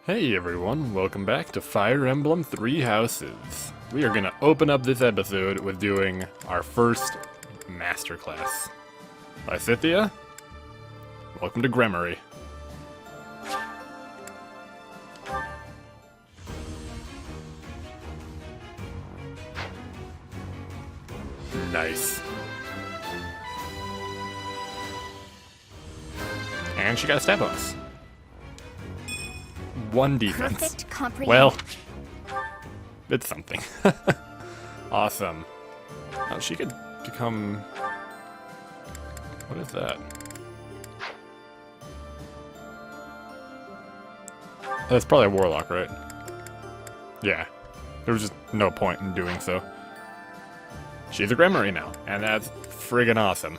Hey everyone, welcome back to Fire Emblem Three Houses. We are gonna open up this episode with doing our first masterclass. By Scythia, welcome to Gremory. Nice. And she got a stab on us. One defense. Perfect comprehension. Well, it's something. Awesome. Oh, she could become... What is that? That's probably a warlock, right? Yeah. There was just no point in doing so. She's a Gremory now, and that's friggin' awesome.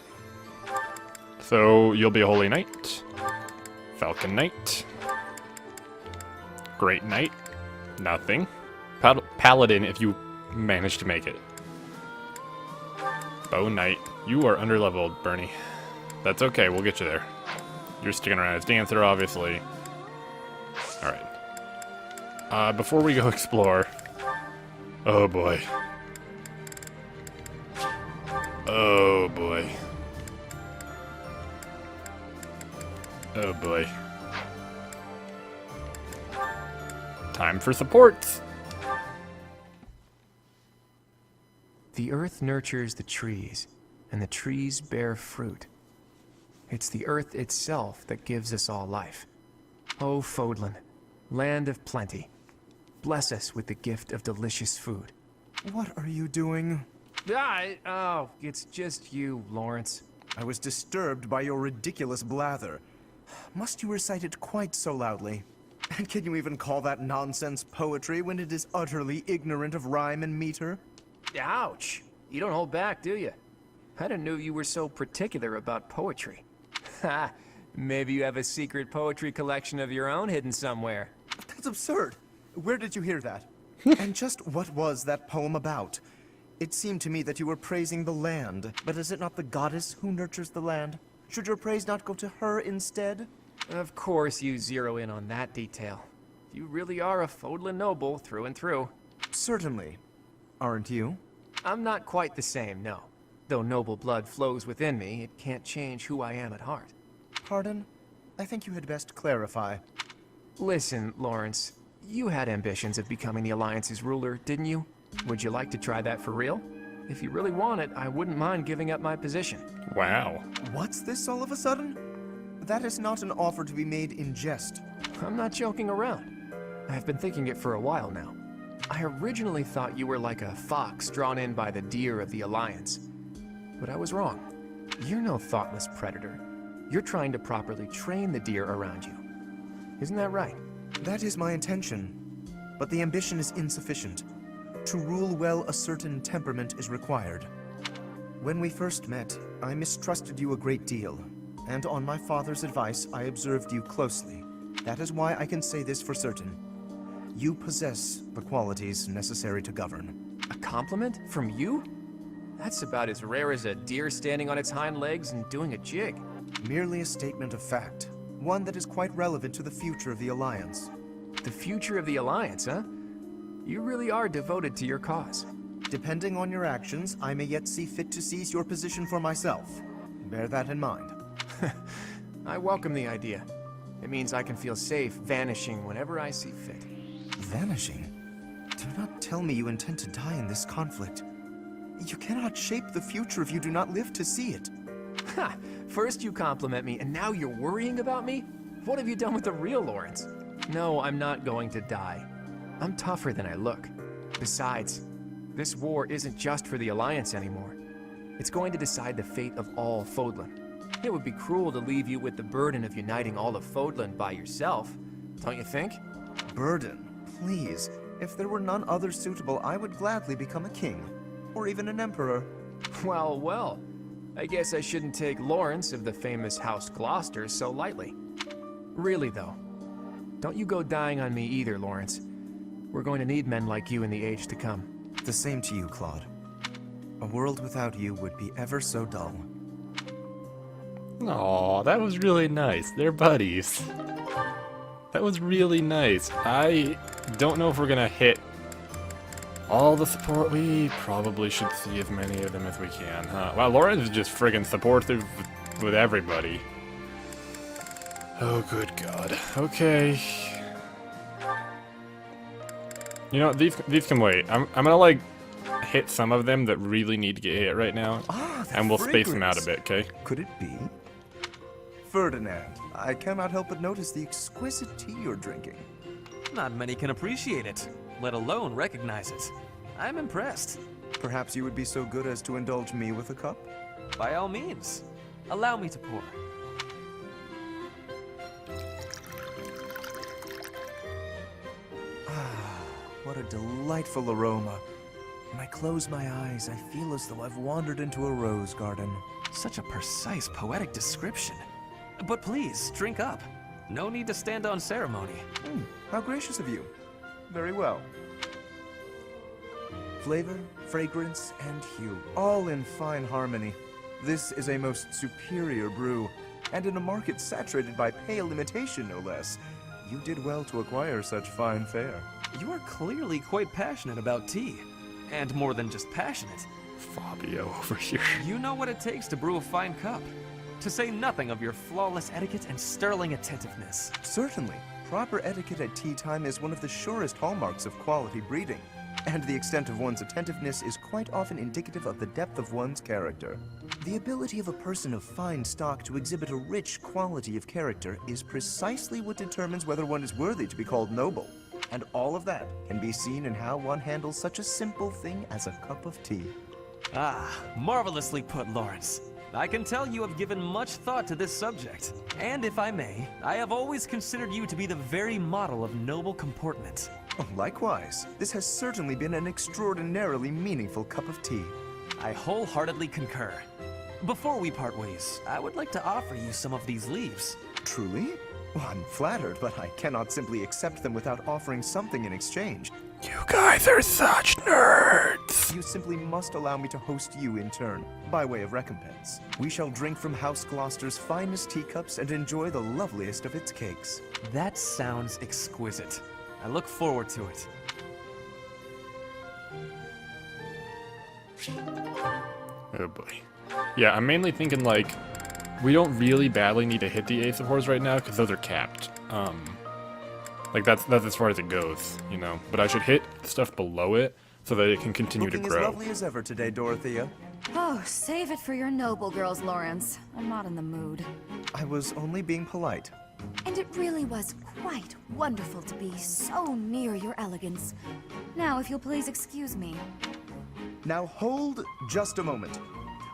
So, you'll be a Holy Knight. Falcon Knight. Great Knight. Nothing. Paladin if you manage to make it. Bow Knight. You are underleveled, Bernie. That's okay, we'll get you there. You're sticking around as Dancer, obviously. Alright. Before we go explore... Oh boy. Oh boy. Oh boy. Time for support! The earth nurtures the trees, and the trees bear fruit. It's the earth itself that gives us all life. O Fodlan, land of plenty, bless us with the gift of delicious food. What are you doing? Oh, it's just you, Lawrence. I was disturbed by your ridiculous blather. Must you recite it quite so loudly? And can you even call that nonsense poetry when it is utterly ignorant of rhyme and meter? Ouch! You don't hold back, do you? I didn't know you were so particular about poetry. Ha! Maybe you have a secret poetry collection of your own hidden somewhere. That's absurd. Where did you hear that? And just what was that poem about? It seemed to me that you were praising the land, but is it not the goddess who nurtures the land? Should your praise not go to her instead? Of course you zero in on that detail. You really are a Fodlan noble through and through. Certainly. Aren't you? I'm not quite the same, no. Though noble blood flows within me, it can't change who I am at heart. Pardon? I think you had best clarify. Listen, Lawrence, you had ambitions of becoming the Alliance's ruler, didn't you? Would you like to try that for real? If you really want it, I wouldn't mind giving up my position. Wow. What's this all of a sudden? That is not an offer to be made in jest. I'm not joking around. I've been thinking it for a while now. I originally thought you were like a fox drawn in by the deer of the Alliance. But I was wrong. You're no thoughtless predator. You're trying to properly train the deer around you. Isn't that right? That is my intention. But the ambition is insufficient. To rule well, a certain temperament is required. When we first met, I mistrusted you a great deal. And on my father's advice, I observed you closely. That is why I can say this for certain. You possess the qualities necessary to govern. A compliment from you? That's about as rare as a deer standing on its hind legs and doing a jig. Merely a statement of fact. One that is quite relevant to the future of the Alliance. The future of the Alliance, huh? You really are devoted to your cause. Depending on your actions, I may yet see fit to seize your position for myself. Bear that in mind. I welcome the idea. It means I can feel safe vanishing whenever I see fit. Vanishing? Do not tell me you intend to die in this conflict. You cannot shape the future if you do not live to see it. Ha! First you compliment me, and now you're worrying about me? What have you done with the real Lawrence? No, I'm not going to die. I'm tougher than I look. Besides, this war isn't just for the Alliance anymore. It's going to decide the fate of all Fodlan. It would be cruel to leave you with the burden of uniting all of Fodlan by yourself, don't you think? Burden? Please. If there were none other suitable, I would gladly become a king. Or even an emperor. Well, well. I guess I shouldn't take Lawrence of the famous House Gloucester so lightly. Really, though. Don't you go dying on me either, Lawrence. We're going to need men like you in the age to come. The same to you, Claude. A world without you would be ever so dull. Aw, that was really nice. They're buddies. That was really nice. I don't know if we're gonna hit all the support. We probably should see as many of them as we can, huh? Wow, Lawrence is just friggin' supportive with everybody. Oh, good God. Okay. You know, these can wait. I'm gonna, like, hit some of them that really need to get hit right now. And we'll space them out a bit, okay? Could it be? Ferdinand, I cannot help but notice the exquisite tea you're drinking. Not many can appreciate it, let alone recognize it. I'm impressed. Perhaps you would be so good as to indulge me with a cup? By all means, allow me to pour. What a delightful aroma. When I close my eyes, I feel as though I've wandered into a rose garden. Such a precise, poetic description. But please, drink up. No need to stand on ceremony. How gracious of you. Very well. Flavor, fragrance, and hue, all in fine harmony. This is a most superior brew, and in a market saturated by pale imitation, no less. You did well to acquire such fine fare. You are clearly quite passionate about tea. And more than just passionate. Fabio over here. You know what it takes to brew a fine cup. To say nothing of your flawless etiquette and sterling attentiveness. Certainly. Proper etiquette at tea time is one of the surest hallmarks of quality breeding. And the extent of one's attentiveness is quite often indicative of the depth of one's character. The ability of a person of fine stock to exhibit a rich quality of character is precisely what determines whether one is worthy to be called noble. And all of that can be seen in how one handles such a simple thing as a cup of tea. Ah, marvelously put, Lawrence. I can tell you have given much thought to this subject. And if I may, I have always considered you to be the very model of noble comportment. Oh, likewise, this has certainly been an extraordinarily meaningful cup of tea. I wholeheartedly concur. Before we part ways, I would like to offer you some of these leaves. Truly? Well, I'm flattered, but I cannot simply accept them without offering something in exchange. You guys are such nerds! You simply must allow me to host you in turn, by way of recompense. We shall drink from House Gloucester's finest teacups and enjoy the loveliest of its cakes. That sounds exquisite. I look forward to it. Oh boy. Yeah, I'm mainly thinking, like, we don't really badly need to hit the Ace of Horse right now, because those are capped. Like, that's as far as it goes, you know? But I should hit stuff below it, so that it can continue to Looking grow. as lovely as ever today, Dorothea. Oh, save it for your noble girls, Lawrence. I'm not in the mood. I was only being polite. And it really was quite wonderful to be so near your elegance. Now, if you'll please excuse me. Now hold just a moment.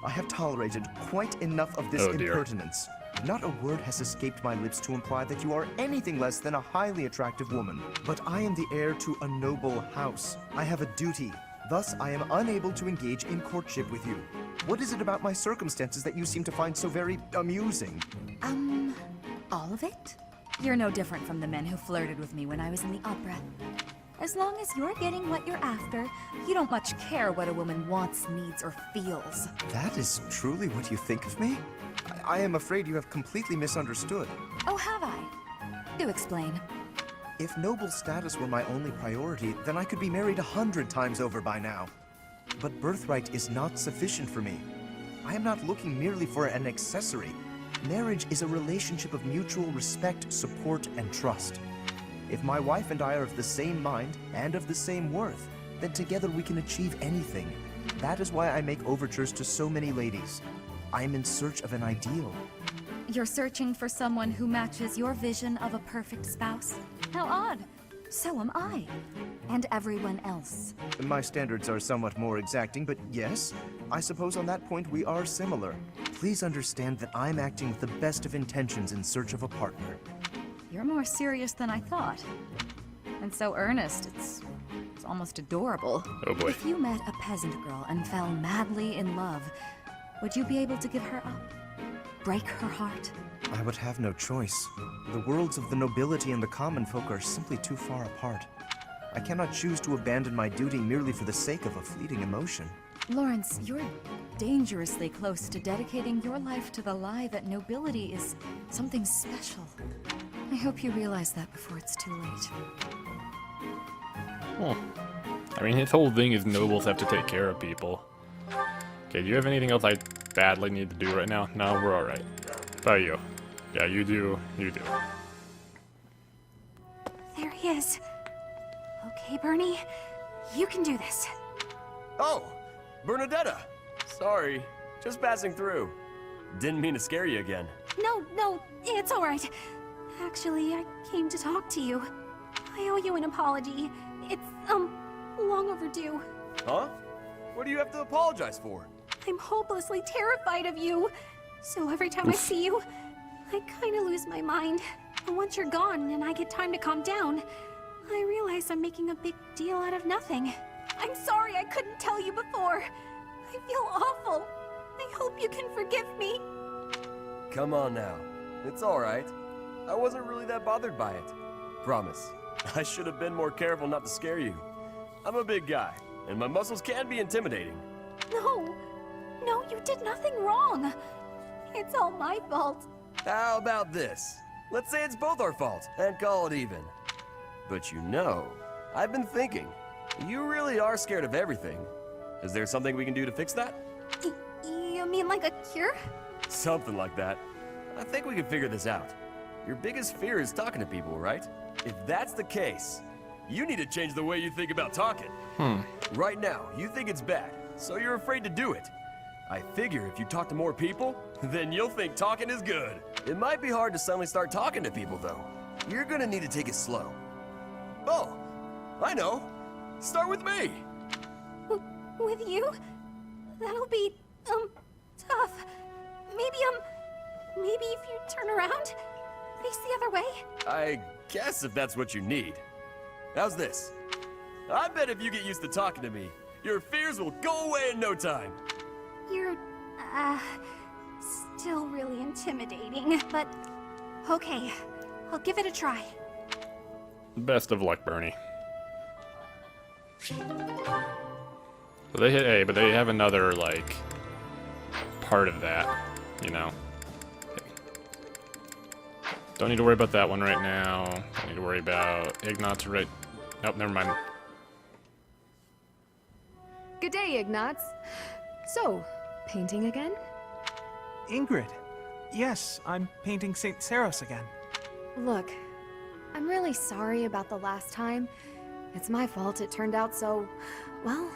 I have tolerated quite enough of this Oh, dear. impertinence. Not a word has escaped my lips to imply that you are anything less than a highly attractive woman. But I am the heir to a noble house. I have a duty. Thus, I am unable to engage in courtship with you. What is it about my circumstances that you seem to find so very amusing? All of it? You're no different from the men who flirted with me when I was in the opera. As long as you're getting what you're after, you don't much care what a woman wants, needs, or feels. That is truly what you think of me? I am afraid you have completely misunderstood. Oh, have I? Do explain. If noble status were my only priority, then I could be married 100 times over by now. But birthright is not sufficient for me. I am not looking merely for an accessory. Marriage is a relationship of mutual respect, support, and trust. If my wife and I are of the same mind and of the same worth, then together we can achieve anything. That is why I make overtures to so many ladies. I am in search of an ideal. You're searching for someone who matches your vision of a perfect spouse? How odd. So am I. And everyone else. My standards are somewhat more exacting, but yes, I suppose on that point we are similar. Please understand that I'm acting with the best of intentions in search of a partner. You're more serious than I thought. And so earnest, it's almost adorable. Oh boy. If you met a peasant girl and fell madly in love, would you be able to give her up? Break her heart? I would have no choice. The worlds of the nobility and the common folk are simply too far apart. I cannot choose to abandon my duty merely for the sake of a fleeting emotion. Lawrence, you're dangerously close to dedicating your life to the lie that nobility is something special. I hope you realize that before it's too late. Oh. I mean, his whole thing is nobles have to take care of people. Okay, do you have anything else I badly need to do right now? No, we're alright. How about you? Yeah, you do. You do. There he is. Okay, Bernie. You can do this. Oh, Bernadetta. Sorry, just passing through. Didn't mean to scare you again. No, it's alright. Actually, I came to talk to you. I owe you an apology. It's, long overdue. Huh? What do you have to apologize for? I'm hopelessly terrified of you. So every time I see you, I kinda lose my mind. And once you're gone and I get time to calm down, I realize I'm making a big deal out of nothing. I'm sorry I couldn't tell you before. I feel awful. I hope you can forgive me. Come on now. It's alright. I wasn't really that bothered by it. Promise. I should have been more careful not to scare you. I'm a big guy, and my muscles can be intimidating. No, you did nothing wrong. It's all my fault. How about this? Let's say it's both our fault, and call it even. But you know, I've been thinking, you really are scared of everything. Is there something we can do to fix that? You mean like a cure? Something like that. I think we can figure this out. Your biggest fear is talking to people, right? If that's the case, you need to change the way you think about talking. Right now, you think it's bad, so you're afraid to do it. I figure if you talk to more people, then you'll think talking is good. It might be hard to suddenly start talking to people, though. You're gonna need to take it slow. Oh, I know. Start with me. With you? That'll be, tough. Maybe if you turn around, face the other way? I guess if that's what you need. How's this? I bet if you get used to talking to me, your fears will go away in no time. You're, still really intimidating, but okay, I'll give it a try. Best of luck, Bernie. So they hit A, but they have another, like, part of that, you know. Don't need to worry about that one right now. Don't need to worry about Ignatz right... Nope, never mind. Good day, Ignatz. So, painting again? Ingrid. Yes, I'm painting St. Saros again. Look, I'm really sorry about the last time. It's my fault it turned out so, well,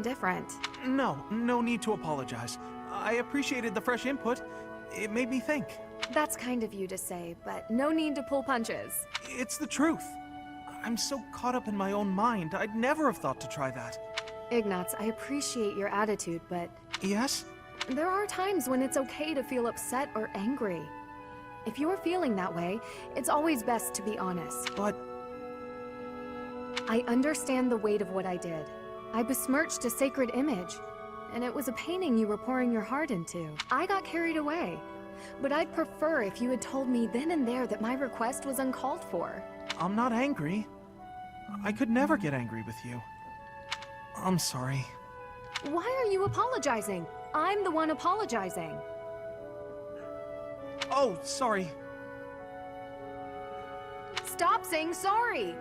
different. No need to apologize. I appreciated the fresh input. It made me think. That's kind of you to say, but no need to pull punches. It's the truth. I'm so caught up in my own mind, I'd never have thought to try that. Ignatz, I appreciate your attitude, but Yes? there are times when it's okay to feel upset or angry. If you're feeling that way, it's always best to be honest. But I understand the weight of what I did. I besmirched a sacred image, and it was a painting you were pouring your heart into. I got carried away, but I'd prefer if you had told me then and there that my request was uncalled for. I'm not angry. I could never get angry with you. I'm sorry. Why are you apologizing? I'm the one apologizing. Oh, sorry. Stop saying sorry!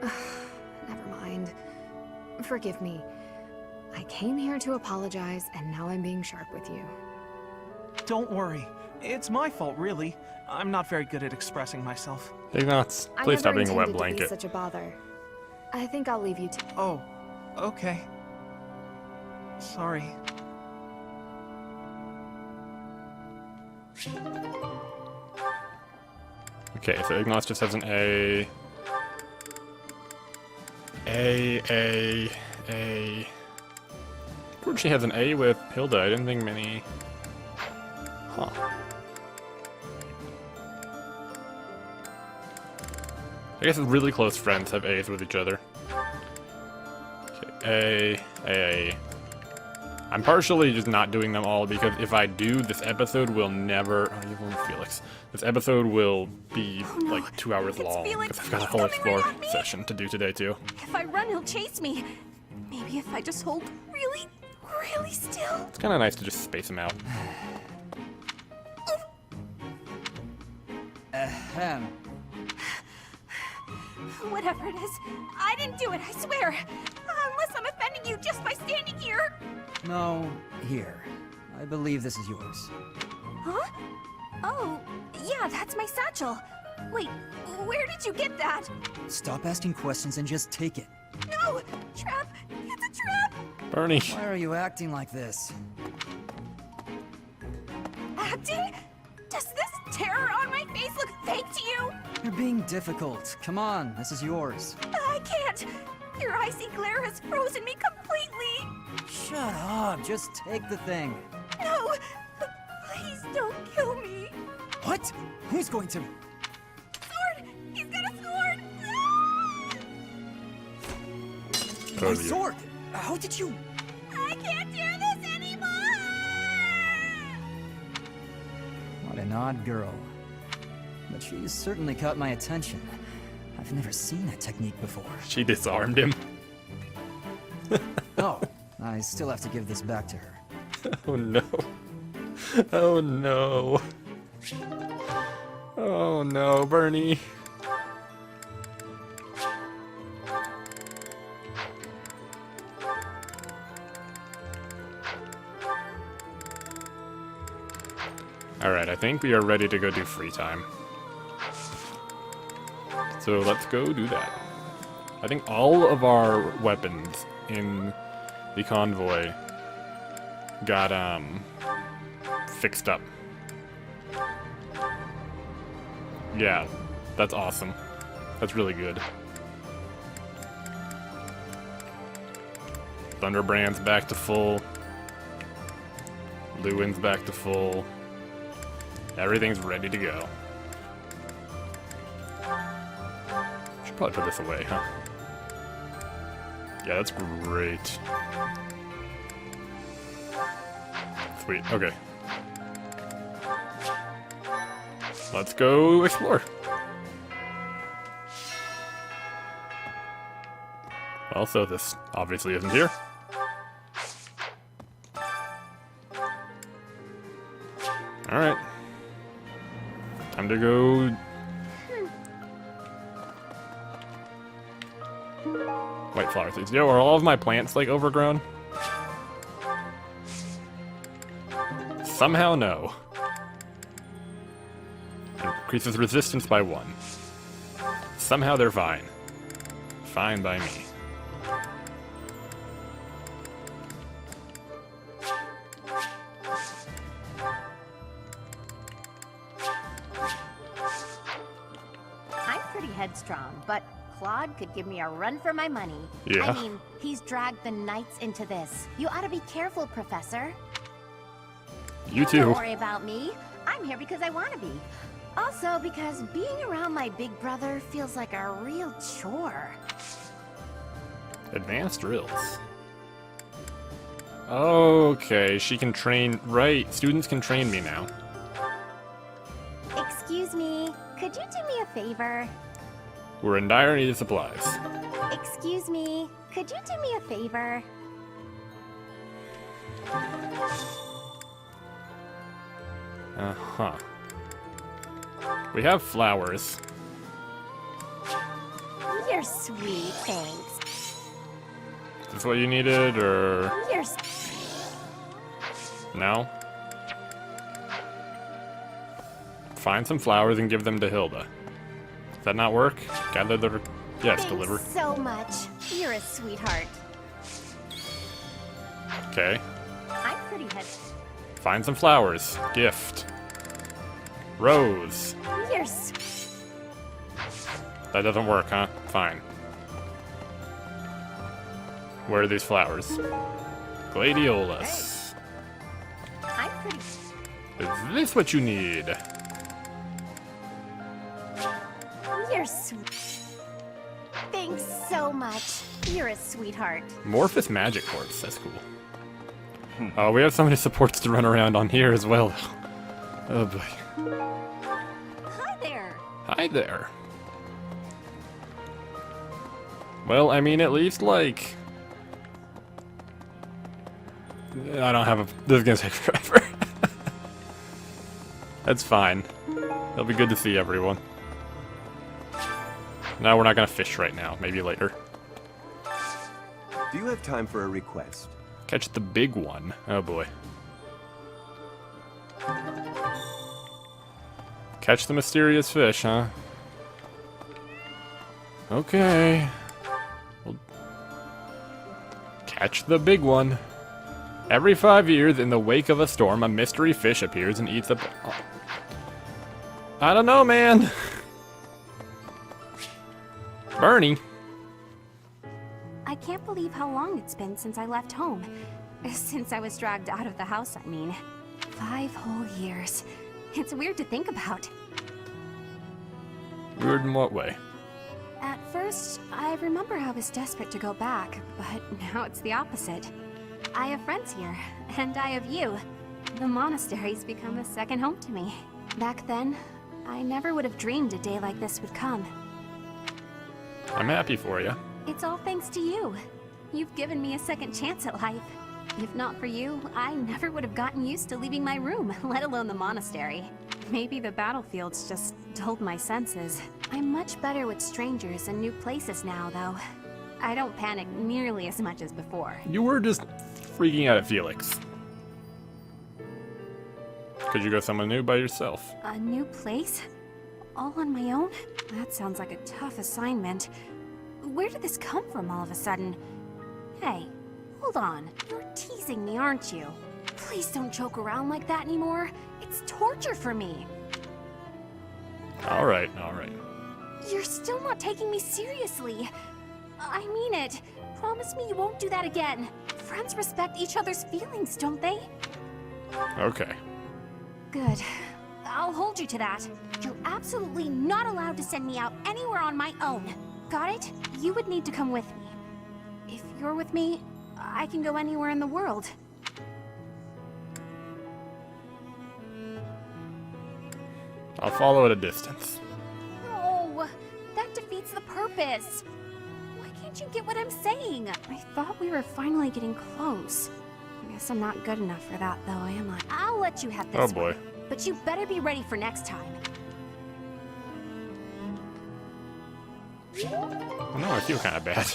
Never mind. Forgive me. I came here to apologize, and now I'm being sharp with you. Don't worry. It's my fault, really. I'm not very good at expressing myself. Ignatz, I please stop never being a wet intended to be blanket. such a bother. I think I'll leave you to. Oh, okay. Sorry. Okay, so Ignatz just has an A. A. Of course she has an A with Hilda. I didn't think many... Huh. I guess really close friends have A's with each other. Okay, A. I'm partially just not doing them all because if I do, this episode will never... Oh, you've only Felix. This episode will be like 2 hours It's long Felix. because I've got a He's whole coming explore right at me. session to do today too. If I run, he'll chase me. Maybe if I just hold really still. It's kind of nice to just space them out. Ahem. Whatever it is, I didn't do it, I swear. Unless I'm offending you just by standing here. No, here. I believe this is yours. Huh? Oh, yeah, that's my satchel. Wait, where did you get that? Stop asking questions and just take it. No! Trap! It's a trap! Bernie. Why are you acting like this? Acting? Does this terror on my face look fake to you? You're being difficult. Come on, this is yours. I can't. Your icy glare has frozen me completely. Shut up, just take the thing. No! Please don't kill me. What? Who's going to? Sword! He's got a sword! Oh, My dear. sword! How did you? I can't do this anymore! What an odd girl. But she's certainly caught my attention. I've never seen that technique before. She disarmed him. Oh, I still have to give this back to her. Oh no. Oh no. Oh no, Bernie. Alright, I think we are ready to go do free time. So let's go do that. I think all of our weapons in the convoy got, fixed up. Yeah, that's awesome. That's really good. Thunderbrand's back to full. Lewin's back to full. Everything's ready to go. Should probably put this away, huh? Yeah, that's great. Sweet, okay. Let's go explore. Well, so this obviously isn't here. Alright. Time to go... White flower seeds. Yo, are all of my plants, like, overgrown? Somehow, no. Increases resistance by 1. Somehow they're fine. Fine by me. I'm pretty headstrong, but Claude could give me a run for my money. Yeah. I mean, he's dragged the Knights into this. You ought to be careful, Professor. You too. Don't worry about me. I'm here because I want to be. Also, because being around my big brother feels like a real chore. Advanced drills. Okay, she can train... Right, students can train me now. Excuse me, could you do me a favor? We're in dire need of supplies. Excuse me, could you do me a favor? Uh-huh. We have flowers. You're sweet, thanks. Is this what you needed, or... You're No? Find some flowers and give them to Hilda. Does that not work? Gather the... Yes, Thanks deliver. so much. You're a sweetheart. Okay. I'm pretty head. Find some flowers. Gift. Rose. You're That doesn't work, huh? Fine. Where are these flowers? Gladiolus. I'm pretty. Is this what you need? You're sweet. Thanks so much. You're a sweetheart. Amorphous magic corpse. That's cool. Oh, we have so many supports to run around on here as well. Oh boy. Hi there. Hi there. Well, I mean, at least, like... I don't have a... This is gonna take forever. That's fine. It'll be good to see everyone. No, we're not gonna fish right now. Maybe later. Do you have time for a request? Catch the big one. Oh boy. Catch the mysterious fish, huh? Okay. We'll catch the big one. Every 5 years, in the wake of a storm, a mystery fish appears and eats a... Oh. I don't know, man. Bernie. I can't believe how long it's been since I left home. Since I was dragged out of the house, I mean. 5 whole years. It's weird to think about. Weird in what way? At first, I remember I was desperate to go back, but now it's the opposite. I have friends here, and I have you. The monastery's become a second home to me. Back then, I never would have dreamed a day like this would come. I'm happy for you. It's all thanks to you. You've given me a second chance at life. If not for you, I never would have gotten used to leaving my room, let alone the monastery. Maybe the battlefields just dulled my senses. I'm much better with strangers and new places now, though. I don't panic nearly as much as before. You were just freaking out at Felix. Could you go somewhere new by yourself? A new place? All on my own? That sounds like a tough assignment. Where did this come from all of a sudden? Hey, hold on. You're teasing me, aren't you? Please don't joke around like that anymore. It's torture for me. Alright, alright. You're still not taking me seriously. I mean it. Promise me you won't do that again. Friends respect each other's feelings, don't they? Okay. Good. I'll hold you to that. You're absolutely not allowed to send me out anywhere on my own. Got it? You would need to come with me. If you're with me, I can go anywhere in the world. I'll follow at a distance. No, that defeats the purpose. Why can't you get what I'm saying? I thought we were finally getting close. I guess I'm not good enough for that, though, am I? I'll let you have this Oh boy. one, but you better be ready for next time. Oh, no, I feel kind of bad.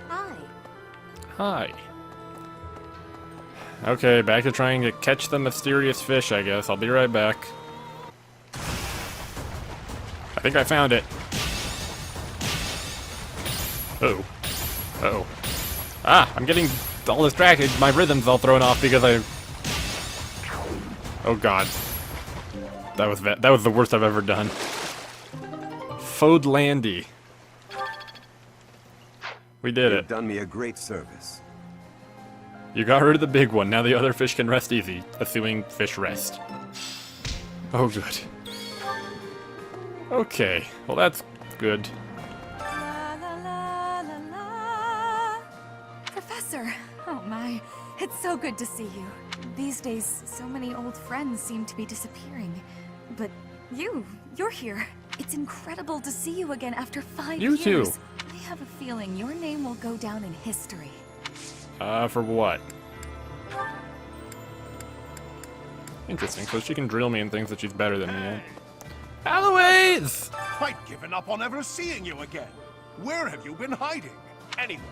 Hi. Hi. Okay, back to trying to catch the mysterious fish, I guess. I'll be right back. I think I found it. Oh. Uh-oh. Ah, I'm getting all distracted. My rhythm's all thrown off because I... Oh god. That was the worst I've ever done. Fodlandy. We did You've it. done me a great service. You got rid of the big one. Now the other fish can rest easy, assuming fish rest. Oh, good. Okay, well that's good. La, la, la, la, la. Professor! Oh my, it's so good to see you. These days, so many old friends seem to be disappearing. But you're here. It's incredible to see you again after 5 years. You too. I have a feeling your name will go down in history. For what? Interesting, so she can drill me in things that she's better than me at. Aloys! I'd given up on ever seeing you again. Where have you been hiding? Anyway,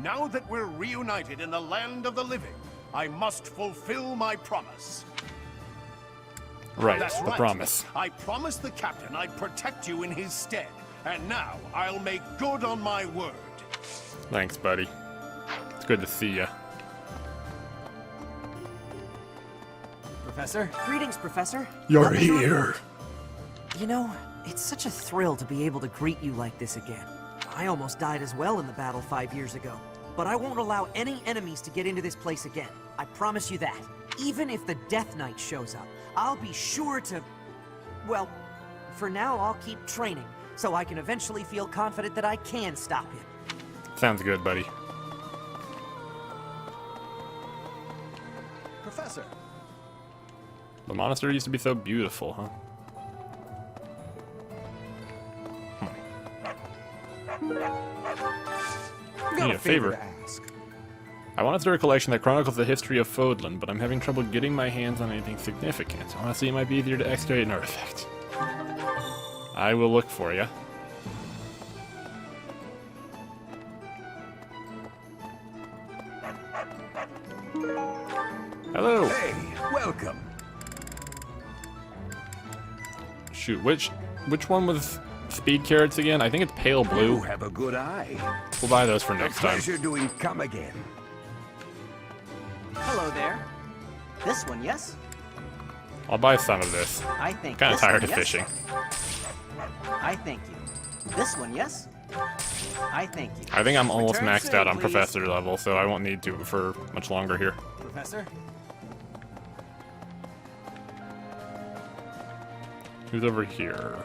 now that we're reunited in the land of the living, I must fulfill my promise. Right, That's the right. promise. I promised the captain I'd protect you in his stead, and now I'll make good on my word. Thanks, buddy. It's good to see ya. Professor? Greetings, Professor. You're here. You know, it's such a thrill to be able to greet you like this again. I almost died as well in the battle 5 years ago. But I won't allow any enemies to get into this place again. I promise you that. Even if the Death Knight shows up, I'll be sure to... Well, for now I'll keep training, so I can eventually feel confident that I can stop him. Sounds good, buddy. Professor. The monastery used to be so beautiful, huh? I need a favor. to ask. I want to start a collection that chronicles the history of Fodlan, but I'm having trouble getting my hands on anything significant. Honestly, it might be easier to excavate an artifact. I will look for you. Hello. Hey, welcome. Shoot, which one was speed carrots again? I think it's pale blue. You have a good eye. We'll buy those for A next time. pleasure doing come again. Hello there. This one, yes? I'll buy some of this. I think Kind of this tired one, of yes? fishing. I thank you. This one, yes? I thank you. I think I'm almost Return maxed out safe, on please. professor level, so I won't need to for much longer here. Professor? Who's over here?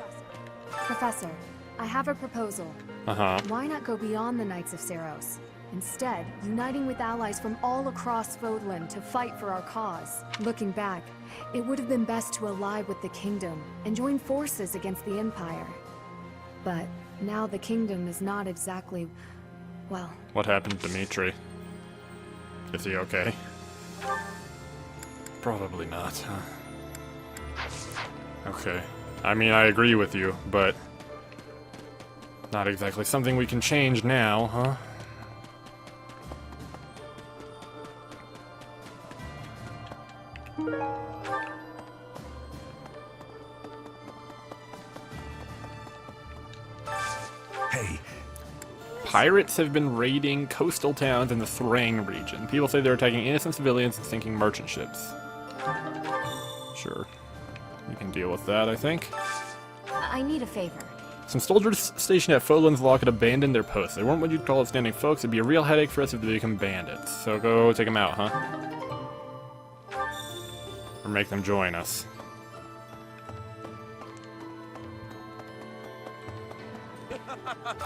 Professor, I have a proposal. Uh-huh. Why not go beyond the Knights of Seros? Instead, uniting with allies from all across Fodlan to fight for our cause. Looking back, it would have been best to ally with the Kingdom and join forces against the Empire. But now the Kingdom is not exactly, well... What happened to Dimitri? Is he okay? Probably not, huh? Okay. I mean, I agree with you, but... not exactly something we can change now, huh? Hey. Pirates have been raiding coastal towns in the Thrang region. People say they're attacking innocent civilians and sinking merchant ships. Sure. We can deal with that, I think. I need a favor. Some soldiers stationed at Fodlan's Lock had abandoned their posts. They weren't what you'd call outstanding folks. It'd be a real headache for us if they become bandits. So go take them out, huh? Or make them join us.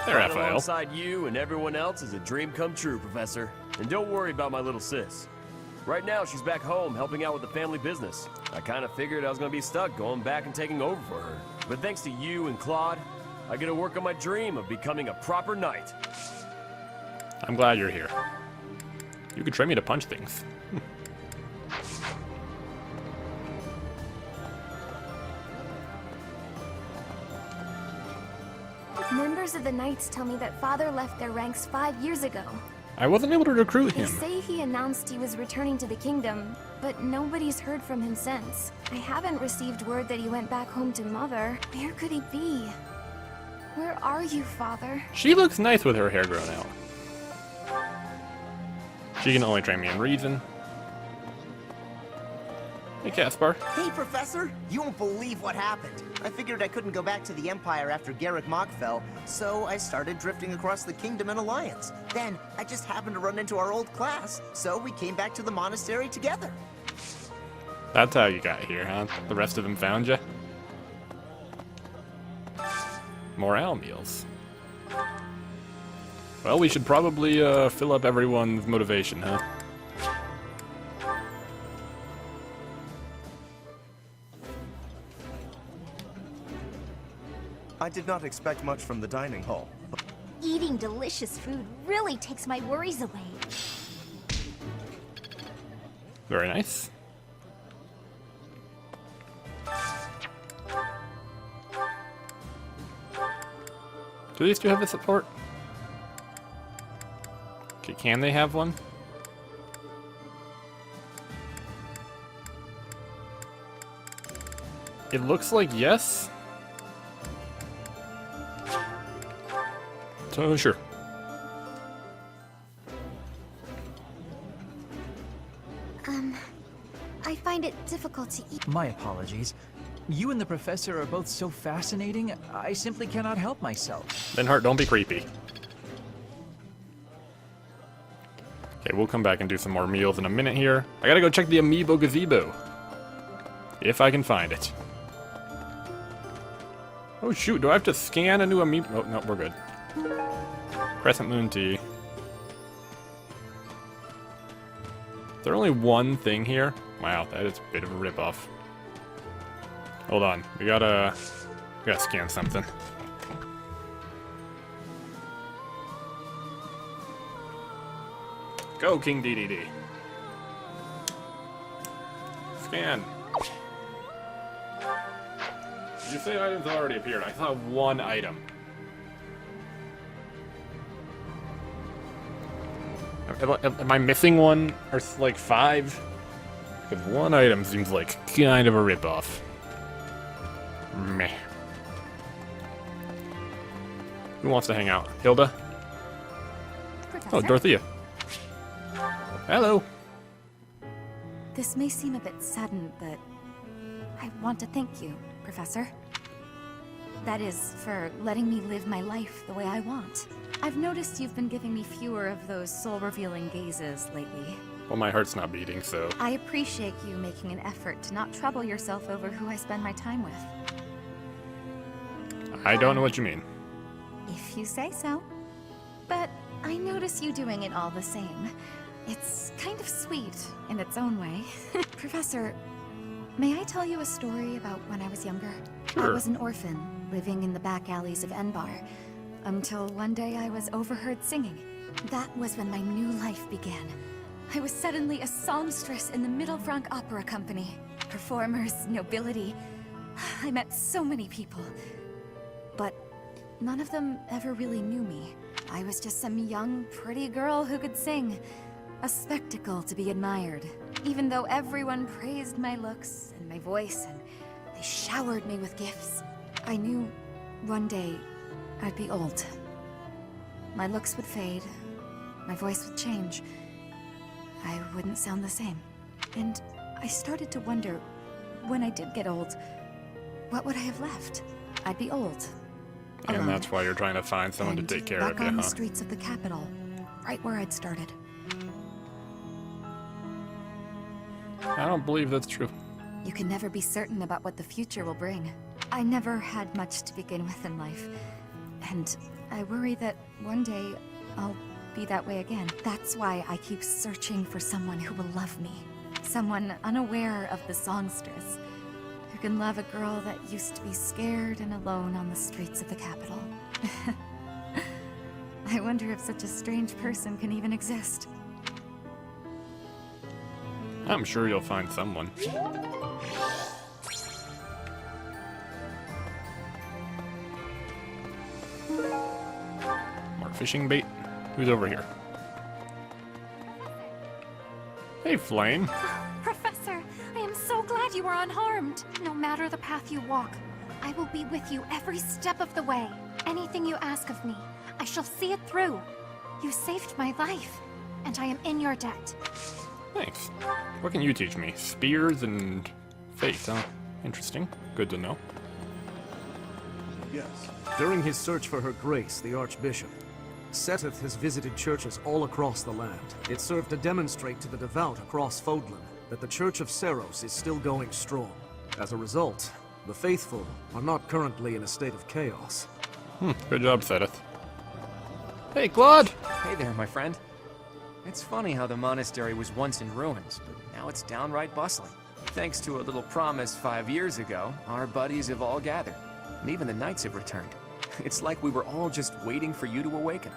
Hey, Right Raphael. alongside you and everyone else is a dream come true, Professor. And don't worry about my little sis. Right now, she's back home helping out with the family business. I kind of figured I was going to be stuck going back and taking over for her. But thanks to you and Claude, I get to work on my dream of becoming a proper knight. I'm glad you're here. You could train me to punch things. Members of the Knights tell me that Father left their ranks 5 years ago. I wasn't able to recruit They him. say he announced he was returning to the kingdom, but nobody's heard from him since. I haven't received word that he went back home to Mother. Where could he be? Where are you, Father? She looks nice with her hair grown out. She can only train me in reason. Hey, Caspar. Hey, Professor! You won't believe what happened. I figured I couldn't go back to the Empire after Garrick Mach fell, so I started drifting across the Kingdom in Alliance. Then, I just happened to run into our old class, so we came back to the monastery together. That's how you got here, huh? The rest of them found you? Morale meals. Well, we should probably fill up everyone's motivation, huh? I did not expect much from the dining hall. Eating delicious food really takes my worries away. Very nice. Do these two have a support? Okay, can they have one? It looks like yes. So sure. I find it difficult to eat. My apologies. You and the professor are both so fascinating, I simply cannot help myself. Then Hart, don't be creepy. Okay, we'll come back and do some more meals in a minute here. I gotta go check the amiibo gazebo. If I can find it. Oh shoot, do I have to scan a new amiibo? Oh, no, we're good. Crescent Moon Tea. Is there only one thing here? Wow, that is a bit of a ripoff. Hold on, we gotta scan something. Go, King DDD. Scan. You say items already appeared. I saw one item. Am I missing one? Or like 5? Because one item seems like kind of a ripoff. Meh. Who wants to hang out? Hilda? Professor? Oh, Dorothea. Hello. This may seem a bit sudden, but I want to thank you, Professor. That is, for letting me live my life the way I want. I've noticed you've been giving me fewer of those soul-revealing gazes lately. Well, my heart's not beating, so... I appreciate you making an effort to not trouble yourself over who I spend my time with. I don't know what you mean. If you say so. But I notice you doing it all the same. It's kind of sweet in its own way. Professor, may I tell you a story about when I was younger? Sure. I was an orphan, living in the back alleys of Enbar, until one day I was overheard singing. That was when my new life began. I was suddenly a songstress in the Middelfranc Opera Company. Performers, nobility. I met so many people. But none of them ever really knew me. I was just some young, pretty girl who could sing. A spectacle to be admired. Even though everyone praised my looks and my voice, and they showered me with gifts. I knew one day I'd be old. My looks would fade. My voice would change. I wouldn't sound the same. And I started to wonder, when I did get old, what would I have left? I'd be old. And alone, that's why you're trying to find someone to take care of back you, on the huh? streets of the capital, right where I'd started. I don't believe that's true. You can never be certain about what the future will bring. I never had much to begin with in life, and I worry that one day I'll be that way again. That's why I keep searching for someone who will love me. Someone unaware of the songstress, who can love a girl that used to be scared and alone on the streets of the capital. I wonder if such a strange person can even exist. I'm sure you'll find someone. More fishing bait. Who's over here? Hey, Flame. Professor, I am so glad you are unharmed. No matter the path you walk, I will be with you every step of the way. Anything you ask of me, I shall see it through. You saved my life, and I am in your debt. Thanks. What can you teach me? Spears and faith, huh? Interesting. Good to know. Yes. During his search for her grace, the Archbishop, Seteth has visited churches all across the land. It served to demonstrate to the devout across Fodlan that the Church of Seros is still going strong. As a result, the faithful are not currently in a state of chaos. Good job, Seteth. Hey, Claude! Hey there, my friend. It's funny how the monastery was once in ruins, but now it's downright bustling. Thanks to a little promise 5 years ago, our buddies have all gathered, and even the knights have returned. It's like we were all just waiting for you to awaken.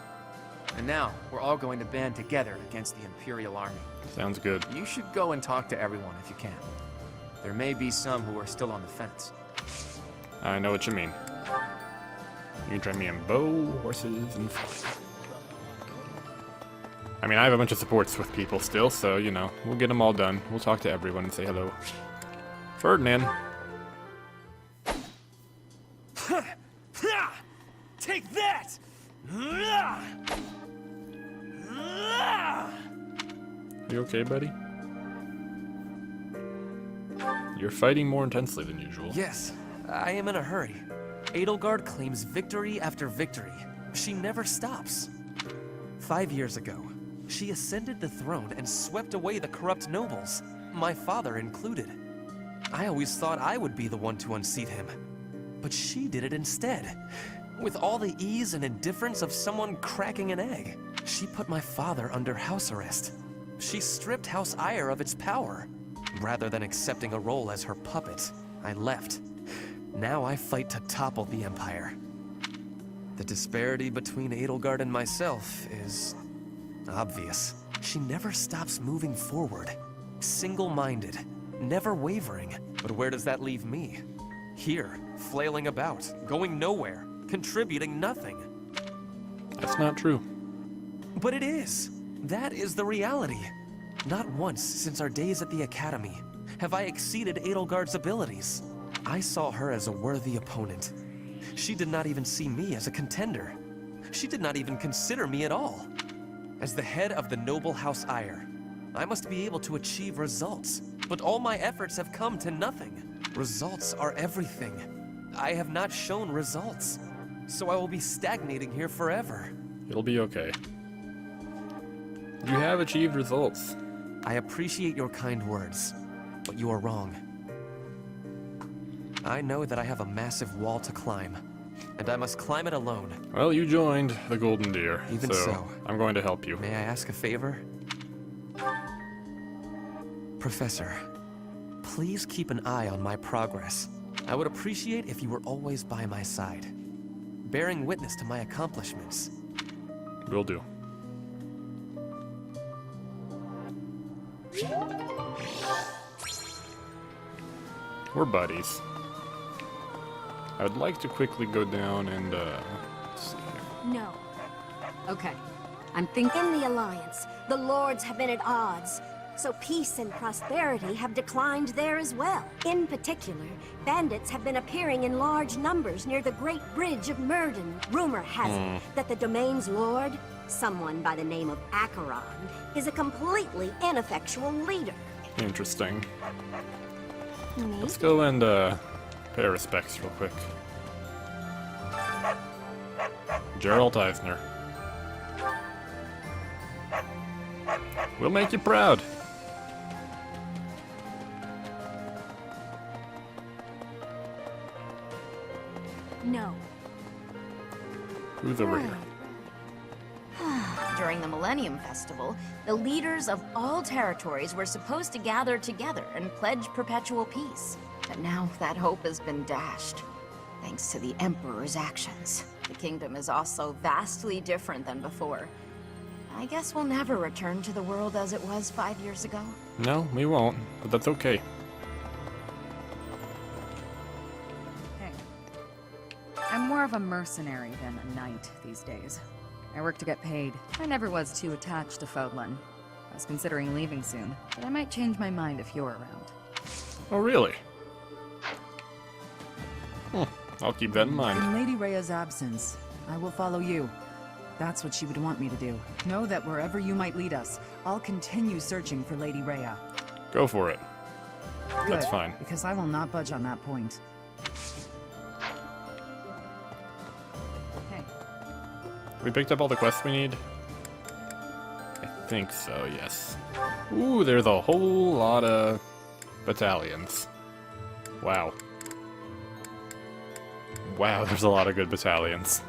And now, we're all going to band together against the Imperial Army. Sounds good. You should go and talk to everyone if you can. There may be some who are still on the fence. I know what you mean. You can train me in bow, horses, and flying. I mean, I have a bunch of supports with people still, so, you know, we'll get them all done. We'll talk to everyone and say hello. Ferdinand. Take that! You okay, buddy? You're fighting more intensely than usual. Yes, I am in a hurry. Edelgard claims victory after victory. She never stops. 5 years ago, she ascended the throne and swept away the corrupt nobles, my father included. I always thought I would be the one to unseat him. But she did it instead. With all the ease and indifference of someone cracking an egg. She put my father under house arrest. She stripped House Eyre of its power. Rather than accepting a role as her puppet, I left. Now I fight to topple the Empire. The disparity between Edelgard and myself is obvious. She never stops moving forward. Single-minded, never wavering. But where does that leave me? Here, flailing about, going nowhere, contributing nothing. That's not true. But it is. That is the reality. Not once since our days at the Academy have I exceeded Edelgard's abilities. I saw her as a worthy opponent. She did not even see me as a contender. She did not even consider me at all. As the head of the noble House Ire, I must be able to achieve results, but all my efforts have come to nothing. Results are everything. I have not shown results, so I will be stagnating here forever. It'll be okay. You have achieved results. I appreciate your kind words, but you are wrong. I know that I have a massive wall to climb, and I must climb it alone. Well, you joined the Golden Deer, Even so, I'm going to help you. May I ask a favor? Professor, please keep an eye on my progress. I would appreciate if you were always by my side, bearing witness to my accomplishments. Will do. We're buddies. I would like to quickly go down and, let's see here. No. Okay. I'm thinking the Alliance. The Lords have been at odds, so peace and prosperity have declined there as well. In particular, bandits have been appearing in large numbers near the Great Bridge of Murden. Rumor has it that the domain's lord, someone by the name of Acheron, is a completely ineffectual leader. Interesting. Maybe. Let's go and, pay our respects real quick. Gerald Eisner. We'll make you proud. No. Who's the reader? During the Millennium Festival, the leaders of all territories were supposed to gather together and pledge perpetual peace. But now that hope has been dashed, thanks to the Emperor's actions. The kingdom is also vastly different than before. I guess we'll never return to the world as it was 5 years ago. No, we won't, but that's okay. Hey. I'm more of a mercenary than a knight these days. I work to get paid. I never was too attached to Fodlan. I was considering leaving soon, but I might change my mind if you're around. Oh, really? I'll keep that in mind. In Lady Rhea's absence, I will follow you. That's what she would want me to do. Know that wherever you might lead us, I'll continue searching for Lady Rhea. Go for it. Good, That's fine. because I will not budge on that point. We picked up all the quests we need? I think so, yes. Ooh, there's a whole lot of battalions. Wow. Wow, there's a lot of good battalions.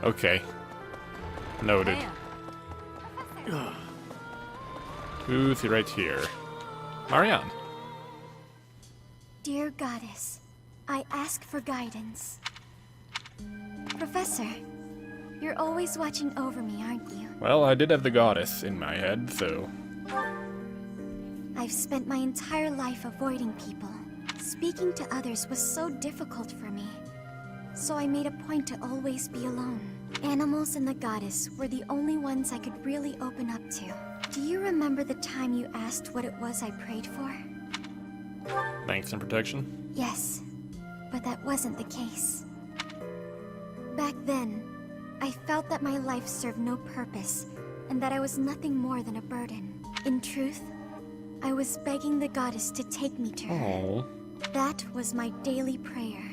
Okay. Noted. Who's right here? Marianne. Dear Goddess, I ask for guidance. Professor, you're always watching over me, aren't you? Well, I did have the goddess in my head, so... I've spent my entire life avoiding people. Speaking to others was so difficult for me. So I made a point to always be alone. Animals and the goddess were the only ones I could really open up to. Do you remember the time you asked what it was I prayed for? Thanks and protection? Yes, but that wasn't the case. Back then, I felt that my life served no purpose, and that I was nothing more than a burden. In truth, I was begging the goddess to take me to her. Aww. That was my daily prayer.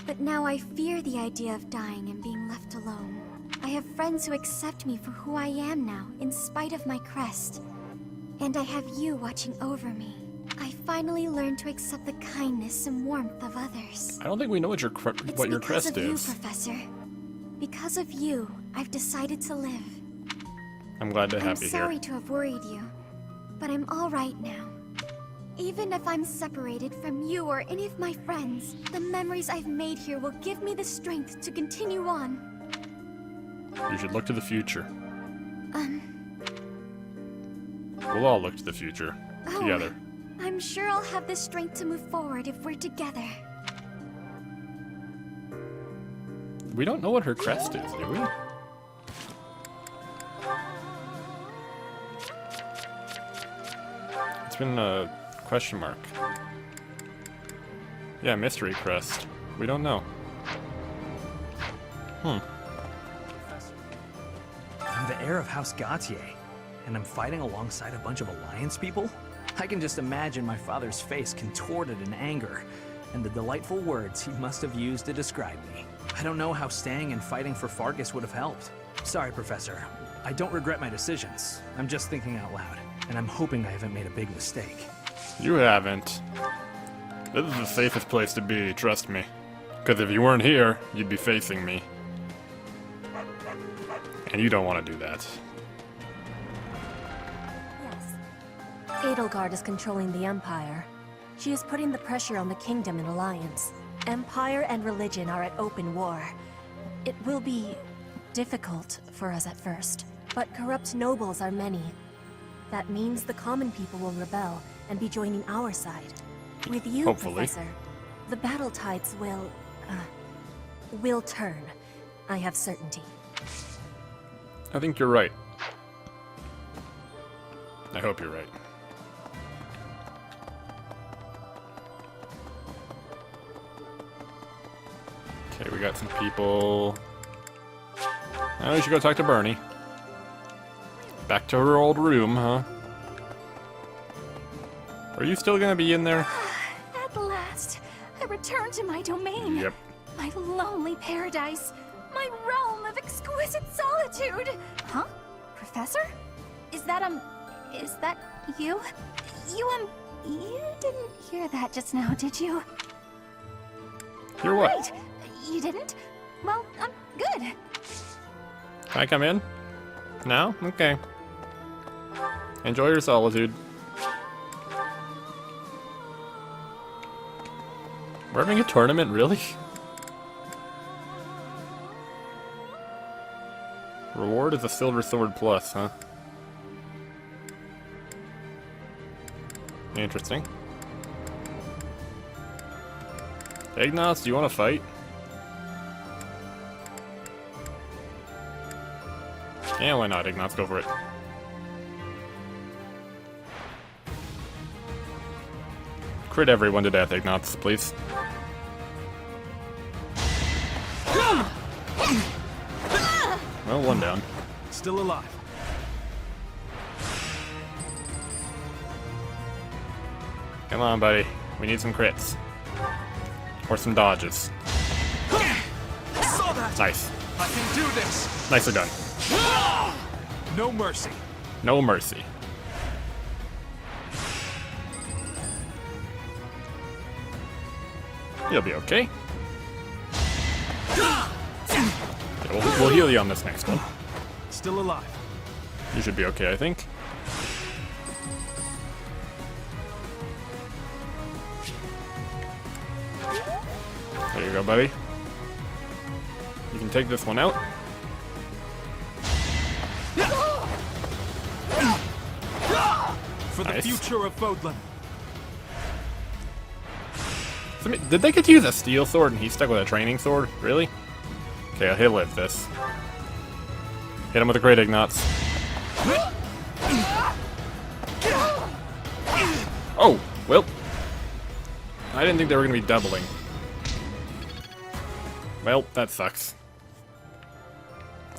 But now I fear the idea of dying and being left alone. I have friends who accept me for who I am now, in spite of my crest. And I have you watching over me. I finally learned to accept the kindness and warmth of others. I don't think we know what your crest It's because of you, is. Professor. Because of you, I've decided to live. I'm glad to have I'm you sorry here. to have worried you, but I'm all right now. Even if I'm separated from you or any of my friends, the memories I've made here will give me the strength to continue on. You should look to the future. We'll all look to the future. Oh, Together. I'm sure I'll have the strength to move forward if we're together. We don't know what her crest is, do we? It's been a question mark. Yeah, mystery crest. We don't know. I'm the heir of House Gautier, and I'm fighting alongside a bunch of Alliance people? I can just imagine my father's face contorted in anger, and the delightful words he must have used to describe me. I don't know how staying and fighting for Fargus would have helped. Sorry, Professor. I don't regret my decisions. I'm just thinking out loud, and I'm hoping I haven't made a big mistake. You haven't. This is the safest place to be, trust me. Because if you weren't here, you'd be facing me. And you don't want to do that. Edelgard is controlling the Empire. She is putting the pressure on the Kingdom and Alliance. Empire and religion are at open war. It will be difficult for us at first, but corrupt nobles are many. That means the common people will rebel and be joining our side. With you, Hopefully. Professor, the battle tides will turn. I have certainty. I think you're right. I hope you're right. Okay, we got some people. Oh, we should go talk to Bernie. Back to her old room, huh? Are you still gonna be in there? At last, I return to my domain. Yep. My lonely paradise. My realm of exquisite solitude. Huh? Professor? Is that you? You didn't hear that just now, did you? You're what? Right. You didn't? Well, I'm good. Can I come in? No? Okay. Enjoy your solitude. We're having a tournament, really? Reward is a silver sword plus, huh? Interesting. Ignace, do you want to fight? Yeah, why not, Ignace? Go for it. Crit everyone to death, Ignace, please. Well, one down. Still alive. Come on, buddy. We need some crits. Or some dodges. Saw that. Nice. I can do this. Nicely done. No mercy. No mercy. You'll be okay. Yeah, we'll heal you on this next one. Still alive. You should be okay, I think. There you go, buddy. You can take this one out. For the Nice. future of Fodlan. Did they get to use a steel sword and he stuck with a training sword? Really? Okay, he'll live this. Hit him with a great Ignace. Oh, well. I didn't think they were going to be doubling. Well, that sucks.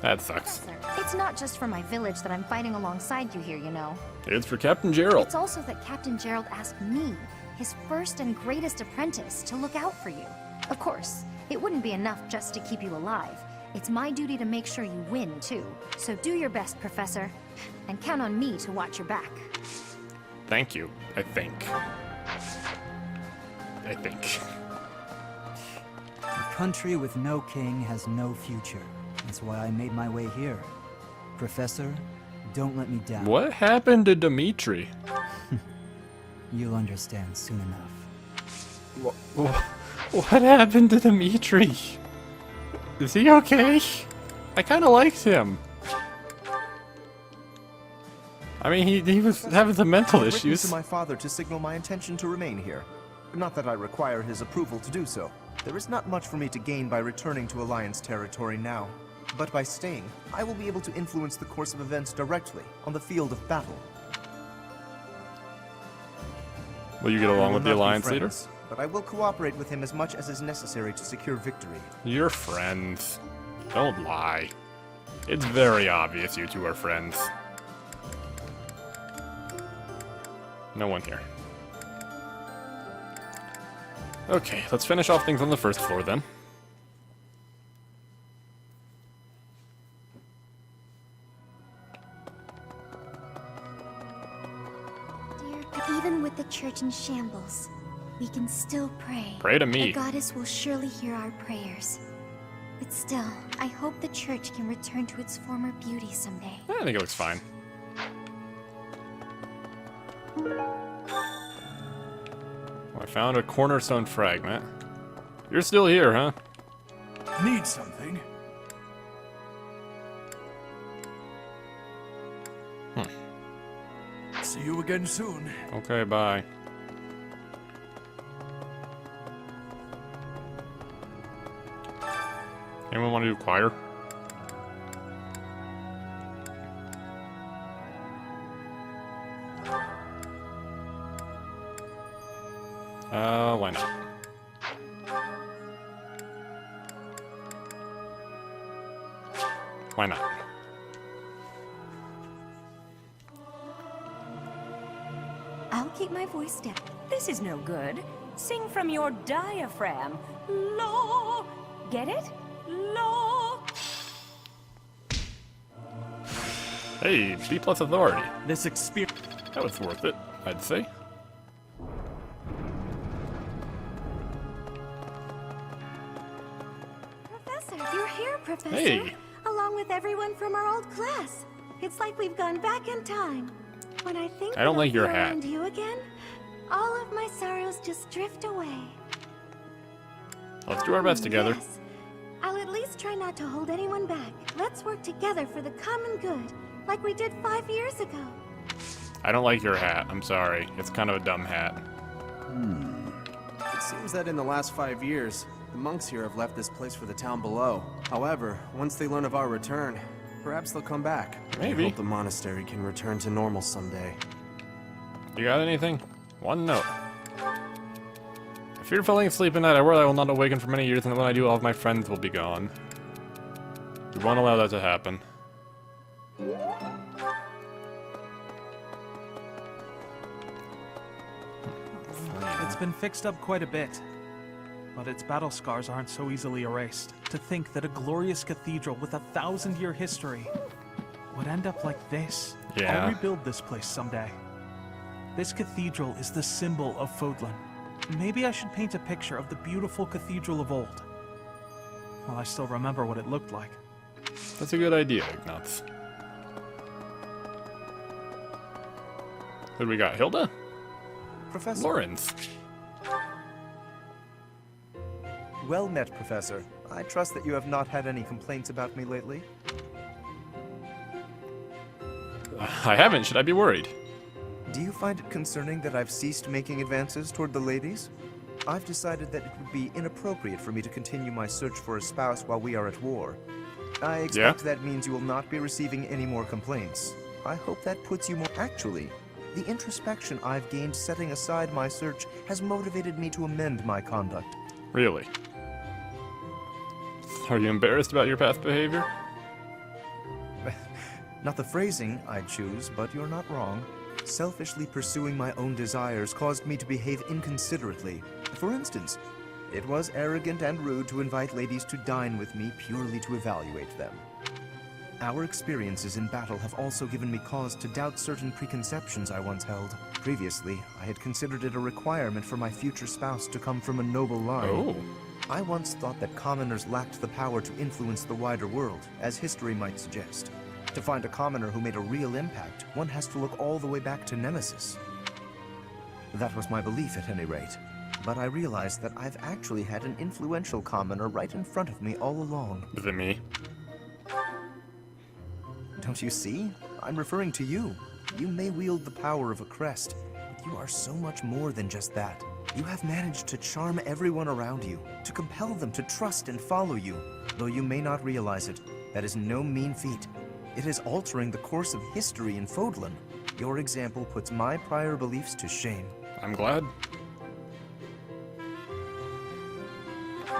That sucks. It's not just for my village that I'm fighting alongside you here, you know. It's for Captain Gerald. It's also that Captain Gerald asked me, his first and greatest apprentice, to look out for you. Of course, it wouldn't be enough just to keep you alive. It's my duty to make sure you win, too. So do your best, Professor. And count on me to watch your back. Thank you, I think. I think. A country with no king has no future. That's why I made my way here. Professor, don't let me down. What happened to Dimitri? You'll understand soon enough. What happened to Dimitri? Is he okay? I kind of liked him. I mean, he was having some mental I've written issues. to my father to signal my intention to remain here. Not that I require his approval to do so. There is not much for me to gain by returning to Alliance territory now, but by staying, I will be able to influence the course of events directly on the field of battle. Will you get along with the We will not be Alliance leader? friends, but I will cooperate with him as much as is necessary to secure victory. You're friends. Don't lie. It's very obvious you two are friends. No one here. Okay, let's finish off things on the first floor then. Dear, even with the church in shambles, we can still pray. Pray to me. The goddess will surely hear our prayers. But still, I hope the church can return to its former beauty someday. I think it looks fine. I found a cornerstone fragment. You're still here, huh? Need something? See you again soon. Okay, bye. Anyone want to do choir? Why not? Why not? I'll keep my voice down. This is no good. Sing from your diaphragm. Law. Get it? Law. Hey, B+ authority. This experience. That was worth it, I'd say. Professor, you're here, Professor. Hey. Along with everyone from our old class. It's like we've gone back in time. When I think I don't like your I'll be hat. around you again, all of my sorrows just drift away. Let's do our best together. Yes. I'll at least try not to hold anyone back. Let's work together for the common good, like we did 5 years ago. I don't like your hat. I'm sorry. It's kind of a dumb hat. It seems that in the last 5 years, the monks here have left this place for the town below. However, once they learn of our return, perhaps they'll come back. Maybe. I hope the monastery can return to normal someday. You got anything? One note. I fear falling asleep at night. I worry I will not awaken for many years, and when I do, all of my friends will be gone. We won't allow that to happen. It's been fixed up quite a bit, but its battle scars aren't so easily erased. To think that a glorious cathedral with 1,000-year history would end up like this. Yeah. I'll rebuild this place someday. This cathedral is the symbol of Fodlan. Maybe I should paint a picture of the beautiful cathedral of old. Well, I still remember what it looked like. That's a good idea, Ignatz. Who do we got? Hilda? Professor. Lawrence. Well met, Professor. I trust that you have not had any complaints about me lately. I haven't. Should I be worried? Do you find it concerning that I've ceased making advances toward the ladies? I've decided that it would be inappropriate for me to continue my search for a spouse while we are at war. I expect that means you will not be receiving any more complaints. I hope that puts you more... Actually, the introspection I've gained setting aside my search has motivated me to amend my conduct. Really? Are you embarrassed about your past behavior? Not the phrasing I'd choose, but you're not wrong. Selfishly pursuing my own desires caused me to behave inconsiderately. For instance, it was arrogant and rude to invite ladies to dine with me purely to evaluate them. Our experiences in battle have also given me cause to doubt certain preconceptions I once held. Previously, I had considered it a requirement for my future spouse to come from a noble line. Oh. I once thought that commoners lacked the power to influence the wider world, as history might suggest. To find a commoner who made a real impact, one has to look all the way back to Nemesis. That was my belief at any rate. But I realized that I've actually had an influential commoner right in front of me all along. Is it me? Don't you see? I'm referring to you. You may wield the power of a crest, but you are so much more than just that. You have managed to charm everyone around you, to compel them to trust and follow you. Though you may not realize it, that is no mean feat. It is altering the course of history in Fodlan. Your example puts my prior beliefs to shame. I'm glad.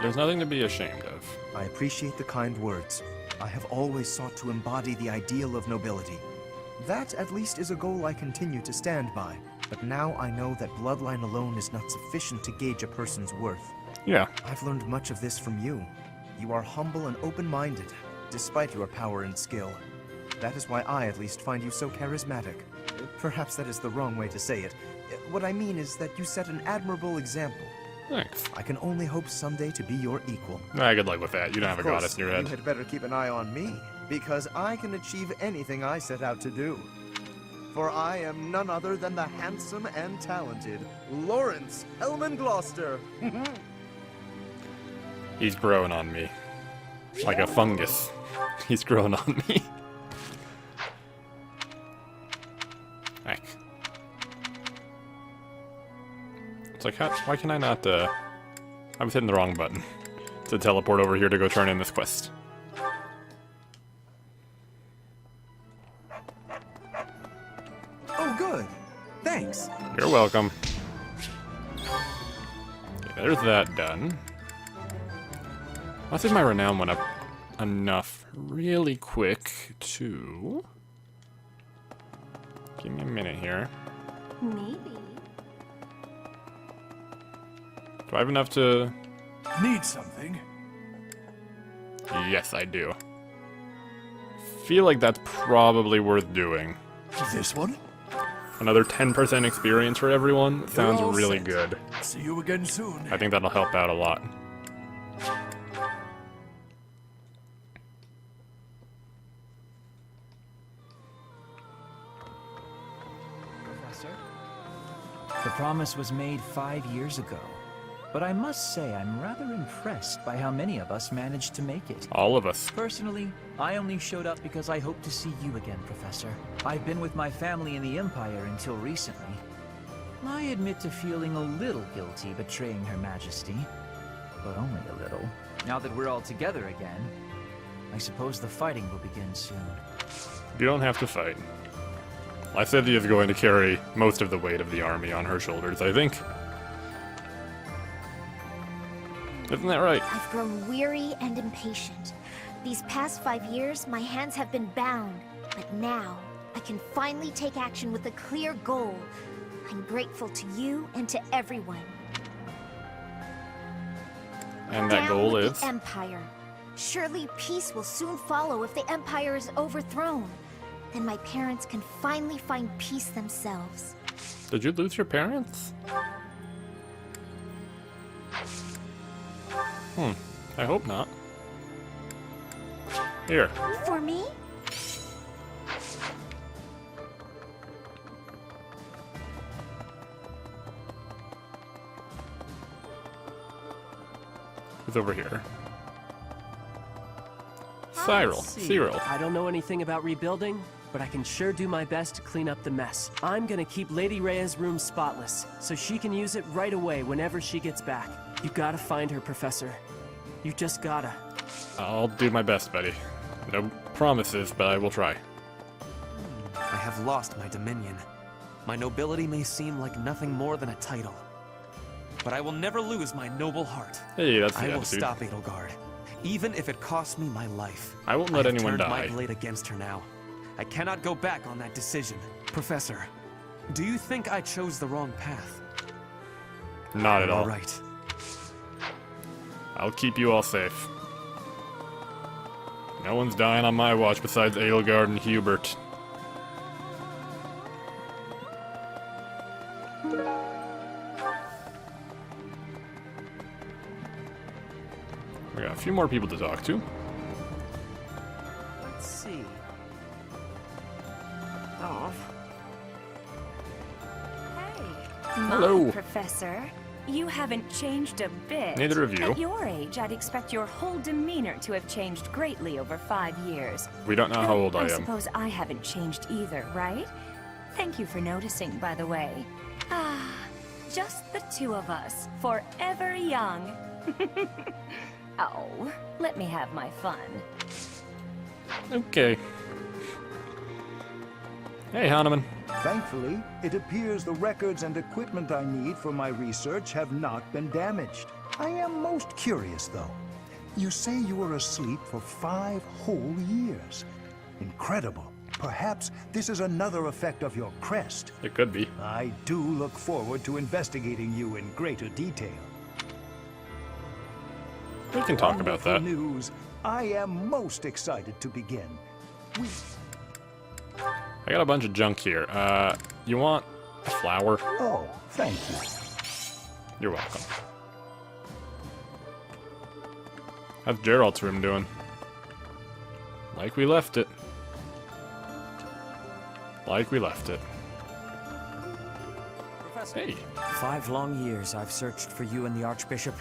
There's nothing to be ashamed of. I appreciate the kind words. I have always sought to embody the ideal of nobility. That, at least, is a goal I continue to stand by. But now I know that bloodline alone is not sufficient to gauge a person's worth. Yeah. I've learned much of this from you. You are humble and open-minded, despite your power and skill. That is why I, at least, find you so charismatic. Perhaps that is the wrong way to say it. What I mean is that you set an admirable example. Thanks. I can only hope someday to be your equal. Good luck with that. You don't have a goddess in your head. You had better keep an eye on me, because I can achieve anything I set out to do. For I am none other than the handsome and talented Lawrence Hellman Gloucester. He's growing on me. Like a fungus. He's growing on me. Heck. It's like, why can I not, I was hitting the wrong button to teleport over here to go turn in this quest. Oh, good. Thanks. You're welcome. Okay, there's that done. Let's see if my renown went up enough really quick to... Give me a minute here. Maybe. Do I have enough to... Need something? Yes, I do. Feel like that's probably worth doing. This one? Another 10% experience for everyone sounds all really set. good. See you again soon. I think that'll help out a lot. Professor? The promise was made 5 years ago. But I must say I'm rather impressed by how many of us managed to make it. All of us. Personally, I only showed up because I hope to see you again, Professor. I've been with my family in the Empire until recently. I admit to feeling a little guilty betraying Her Majesty. But only a little. Now that we're all together again, I suppose the fighting will begin soon. You don't have to fight. Lycidia is going to carry most of the weight of the army on her shoulders, I think. Isn't that right? I've grown weary and impatient. These past 5 years, my hands have been bound. But now, I can finally take action with a clear goal. I'm grateful to you and to everyone. And that goal with is? the Empire. Surely peace will soon follow if the Empire is overthrown. Then my parents can finally find peace themselves. Did you lose your parents? I hope not. Here. For me? Who's over here? Cyril. Cyril. I don't know anything about rebuilding, but I can sure do my best to clean up the mess. I'm gonna keep Lady Rhea's room spotless, so she can use it right away whenever she gets back. You gotta find her, Professor. You just gotta. I'll do my best, buddy. No promises, but I will try. I have lost my dominion. My nobility may seem like nothing more than a title. But I will never lose my noble heart. Hey, that's the I will attitude. stop Edelgard, even if it costs me my life. I won't let anyone turned die. my blade against her now. I cannot go back on that decision. Professor, do you think I chose the wrong path? Not at all. All right. I'll keep you all safe. No one's dying on my watch besides Edelgard and Hubert. We got a few more people to talk to. Let's see. Oh. Hello. My, Professor. You haven't changed a bit. Neither of you. At your age, I'd expect your whole demeanor to have changed greatly over 5 years. We don't know how old I am. I suppose I haven't changed either, right? Thank you for noticing, by the way. Ah, Just the two of us, forever young. Oh, let me have my fun. Okay. Hey, Hahnemann. Thankfully, it appears the records and equipment I need for my research have not been damaged. I am most curious, though. You say you were asleep for 5 whole years. Incredible. Perhaps this is another effect of your crest. It could be. I do look forward to investigating you in greater detail. We can talk about that. News. I am most excited to begin. I got a bunch of junk here. You want a flower? Oh, thank you. You're welcome. How's Gerald's room doing? Like we left it. Like we left it. Professor. Hey. 5 long years I've searched for you and the Archbishop.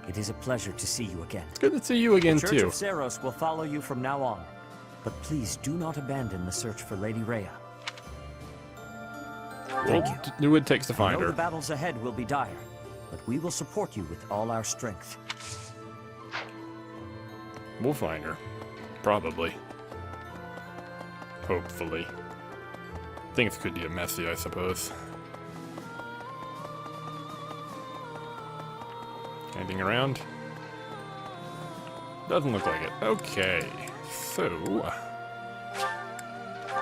It is a pleasure to see you again. Good to see you again, the Church too. of Saros will follow you from now on. But please do not abandon the search for Lady Rhea. Thank you. Do what it takes to I find know her. the battles ahead will be dire, but we will support you with all our strength. We'll find her. Probably. Hopefully. Things could get messy, I suppose. Anything around? Doesn't look like it. Okay. So...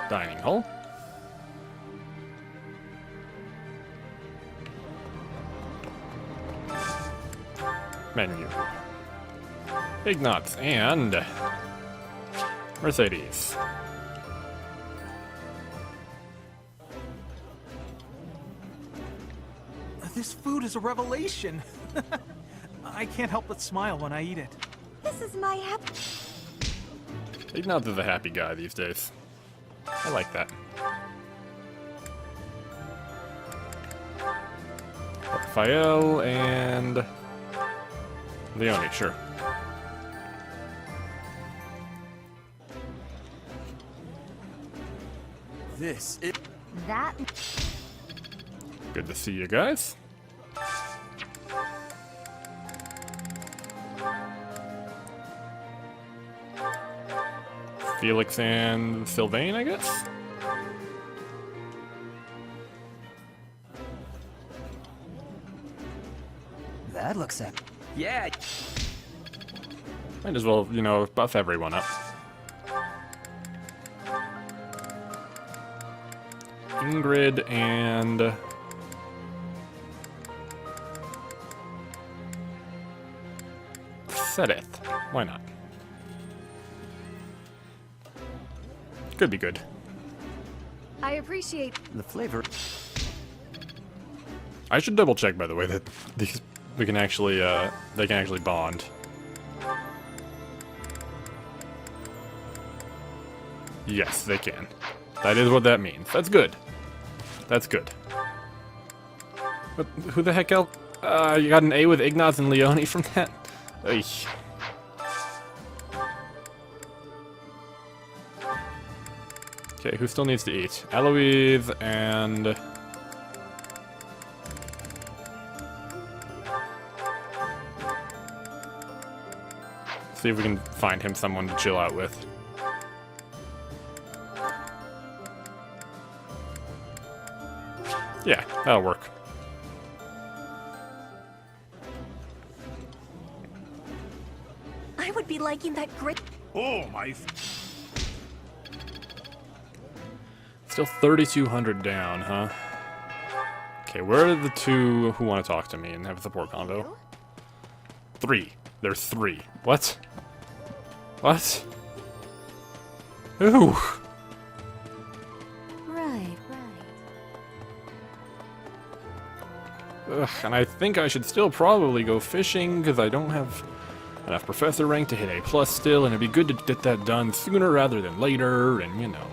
dining hall. Menu. Ignatz and... Mercedes. This food is a revelation. I can't help but smile when I eat it. This is my happy... Ignatz is a happy guy these days. I like that. Raphael and... Leone, sure. This is... That... Good to see you guys. Felix and Sylvain, I guess? That looks up. Yeah. Might as well, you know, buff everyone up. Ingrid and... Sedith. Why not? Could be good. I appreciate... The flavor... I should double check, by the way, that these we can actually, they can actually bond. Yes, they can. That is what that means. That's good. That's good. But who the heck else? You got an A with Ignatz and Leone from that? Eesh. Okay, who still needs to eat? Eloise and... see if we can find him someone to chill out with. Yeah, that'll work. I would be liking that great... Oh, my... Still 3,200 down, huh? Okay, where are the two who want to talk to me and have a support convo? 3. There's 3. What? What? Ooh. Right, Ugh, and I think I should still probably go fishing because I don't have enough professor rank to hit A+ still, and it'd be good to get that done sooner rather than later, and you know.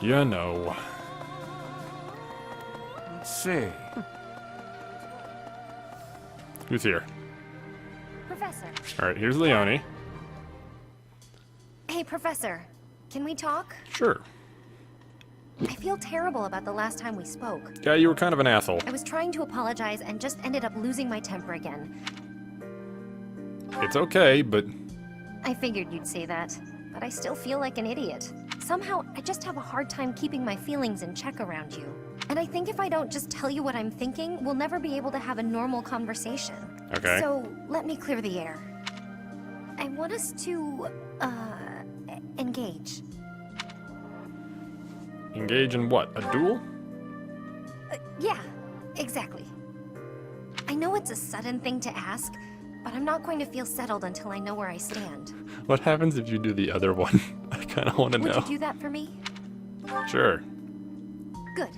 You know. Let's see. Who's here? Professor. Alright, here's Leone. Hey, Professor. Can we talk? Sure. I feel terrible about the last time we spoke. Yeah, you were kind of an asshole. I was trying to apologize and just ended up losing my temper again. It's okay, but... I figured you'd say that, but I still feel like an idiot. Somehow, I just have a hard time keeping my feelings in check around you. And I think if I don't just tell you what I'm thinking, we'll never be able to have a normal conversation. Okay. So, let me clear the air. I want us to, engage. Engage in what? A duel? Yeah, exactly. I know it's a sudden thing to ask, but I'm not going to feel settled until I know where I stand. What happens if you do the other one? I kind of want to know. Would you do that for me? Sure. Good.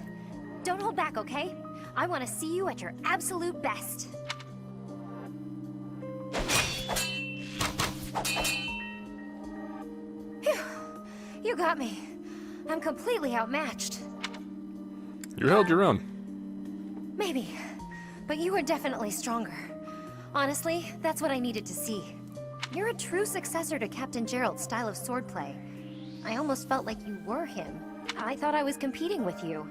Don't hold back, okay? I want to see you at your absolute best. Phew. You got me. I'm completely outmatched. You held your own. Maybe. But you were definitely stronger. Honestly, that's what I needed to see. You're a true successor to Captain Gerald's style of swordplay. I almost felt like you were him. I thought I was competing with you.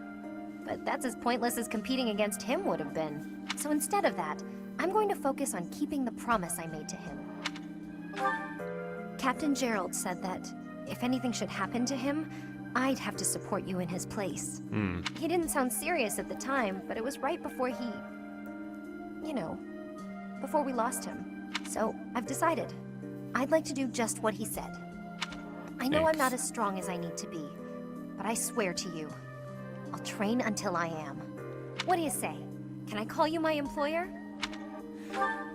But that's as pointless as competing against him would have been. So instead of that, I'm going to focus on keeping the promise I made to him. Captain Gerald said that if anything should happen to him, I'd have to support you in his place. He didn't sound serious at the time, but it was right before he... you know, before we lost him. So, I've decided. I'd like to do just what he said. I know I'm not as strong as I need to be, but I swear to you, I'll train until I am. What do you say? Can I call you my employer?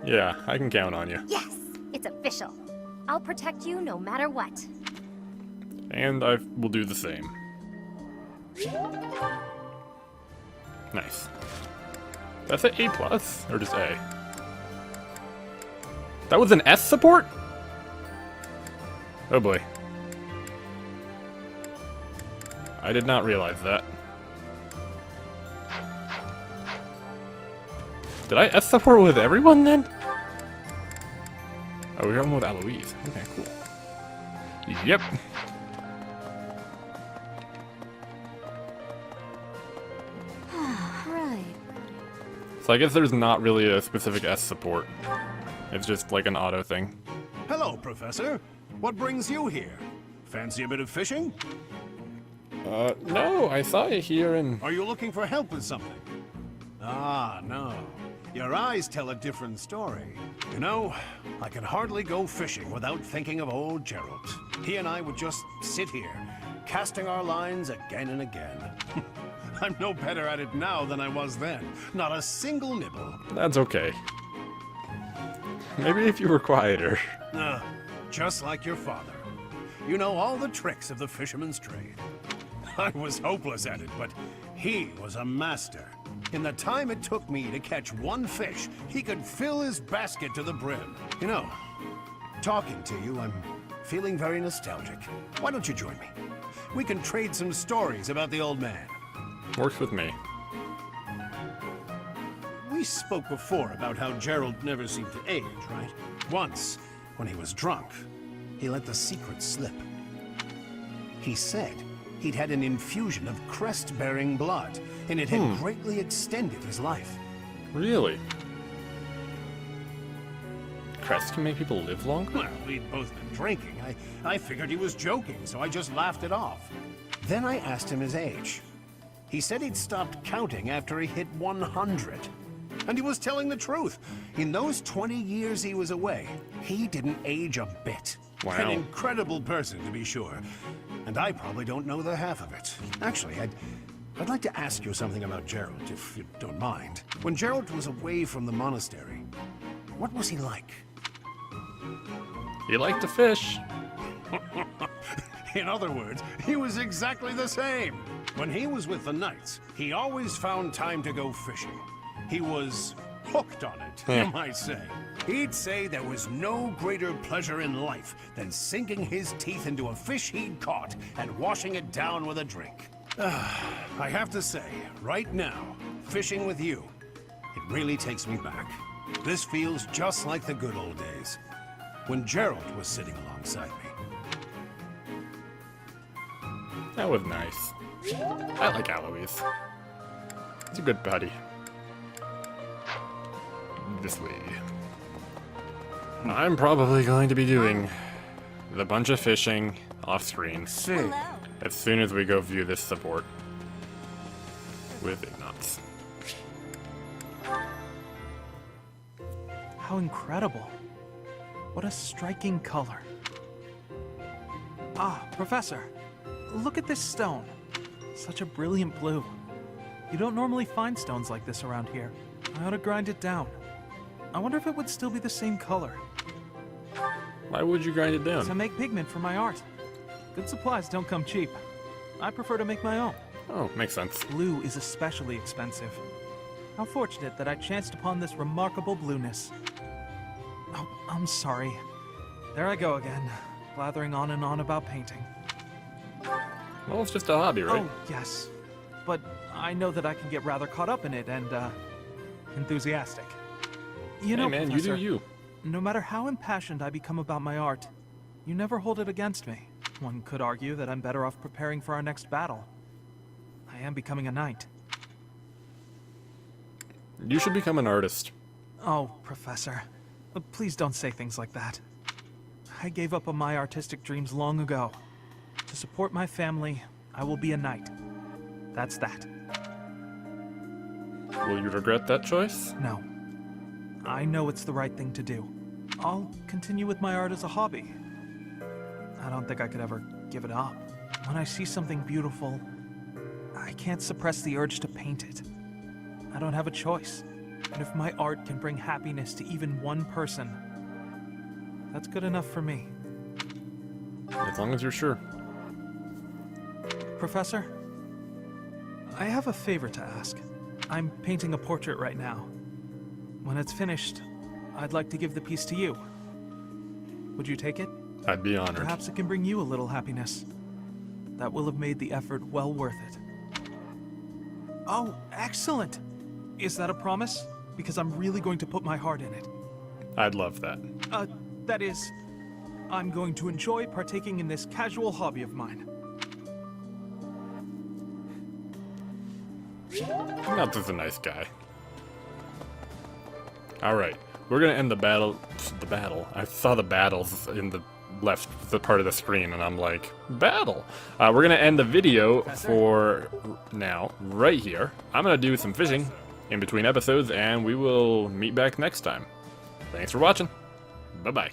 Yeah, I can count on you. Yes! It's official. I'll protect you no matter what. And I will do the same. Nice. That's an A+, or just A? That was an S support? Oh boy. I did not realize that. Did I S support with everyone then? Oh, we're going with Eloise. Okay, cool. Yep. Right. So I guess there's not really a specific S support. It's just like an auto thing. Hello, Professor. What brings you here? Fancy a bit of fishing? No, I saw you here and... Are you looking for help with something? Ah, no. Your eyes tell a different story. You know, I can hardly go fishing without thinking of old Gerald. He and I would just sit here, casting our lines again and again. I'm no better at it now than I was then. Not a single nibble. That's okay. Maybe if you were quieter. Just like your father. You know all the tricks of the fisherman's trade. I was hopeless at it, but he was a master. In the time it took me to catch one fish, he could fill his basket to the brim. You know, talking to you, I'm feeling very nostalgic. Why don't you join me? We can trade some stories about the old man. Works with me. We spoke before about how Gerald never seemed to age, right? Once, when he was drunk, he let the secret slip. He said he'd had an infusion of crest-bearing blood, and it had greatly extended his life. Really? Crest can make people live longer? Well, we'd both been drinking. I figured he was joking, so I just laughed it off. Then I asked him his age. He said he'd stopped counting after he hit 100. And he was telling the truth. In those 20 years he was away, he didn't age a bit. Wow. An incredible person, to be sure. And I probably don't know the half of it. Actually, I'd like to ask you something about Gerald, if you don't mind. When Gerald was away from the monastery, what was he like? He liked to fish. In other words, he was exactly the same. When he was with the knights, he always found time to go fishing. He was hooked on it, you might say. He'd say there was no greater pleasure in life than sinking his teeth into a fish he'd caught and washing it down with a drink. I have to say, right now, fishing with you, it really takes me back. This feels just like the good old days, when Gerald was sitting alongside me. That was nice. I like Alois. He's a good buddy. This way. I'm probably going to be doing the bunch of fishing off screen as soon as we go view this support with Ignots. How incredible. What a striking color. Ah, Professor, look at this stone. Such a brilliant blue. You don't normally find stones like this around here. I ought to grind it down. I wonder if it would still be the same color. Why would you grind it down? To make pigment for my art. Good supplies don't come cheap. I prefer to make my own. Oh, makes sense. Blue is especially expensive. How fortunate that I chanced upon this remarkable blueness. Oh, I'm sorry. There I go again, blathering on and on about painting. Well, it's just a hobby, right? Oh, yes. But I know that I can get rather caught up in it and, enthusiastic. You know, hey man, Professor, you do you. No matter how impassioned I become about my art, you never hold it against me. One could argue that I'm better off preparing for our next battle. I am becoming a knight. You should become an artist. Oh, Professor. Please don't say things like that. I gave up on my artistic dreams long ago. To support my family, I will be a knight. That's that. Will you regret that choice? No. I know it's the right thing to do. I'll continue with my art as a hobby. I don't think I could ever give it up. When I see something beautiful, I can't suppress the urge to paint it. I don't have a choice. And if my art can bring happiness to even one person, that's good enough for me. As long as you're sure. Professor, I have a favor to ask. I'm painting a portrait right now. When it's finished, I'd like to give the piece to you. Would you take it? I'd be honored. Perhaps it can bring you a little happiness. That will have made the effort well worth it. Oh, excellent! Is that a promise? Because I'm really going to put my heart in it. I'd love that. That is, I'm going to enjoy partaking in this casual hobby of mine. Not just a nice guy. Alright, we're gonna end the battle. I saw the battles in the the part of the screen, and I'm like, battle! We're gonna end the video for now, right here. I'm gonna do some fishing in between episodes, and we will meet back next time. Thanks for watching. Bye-bye.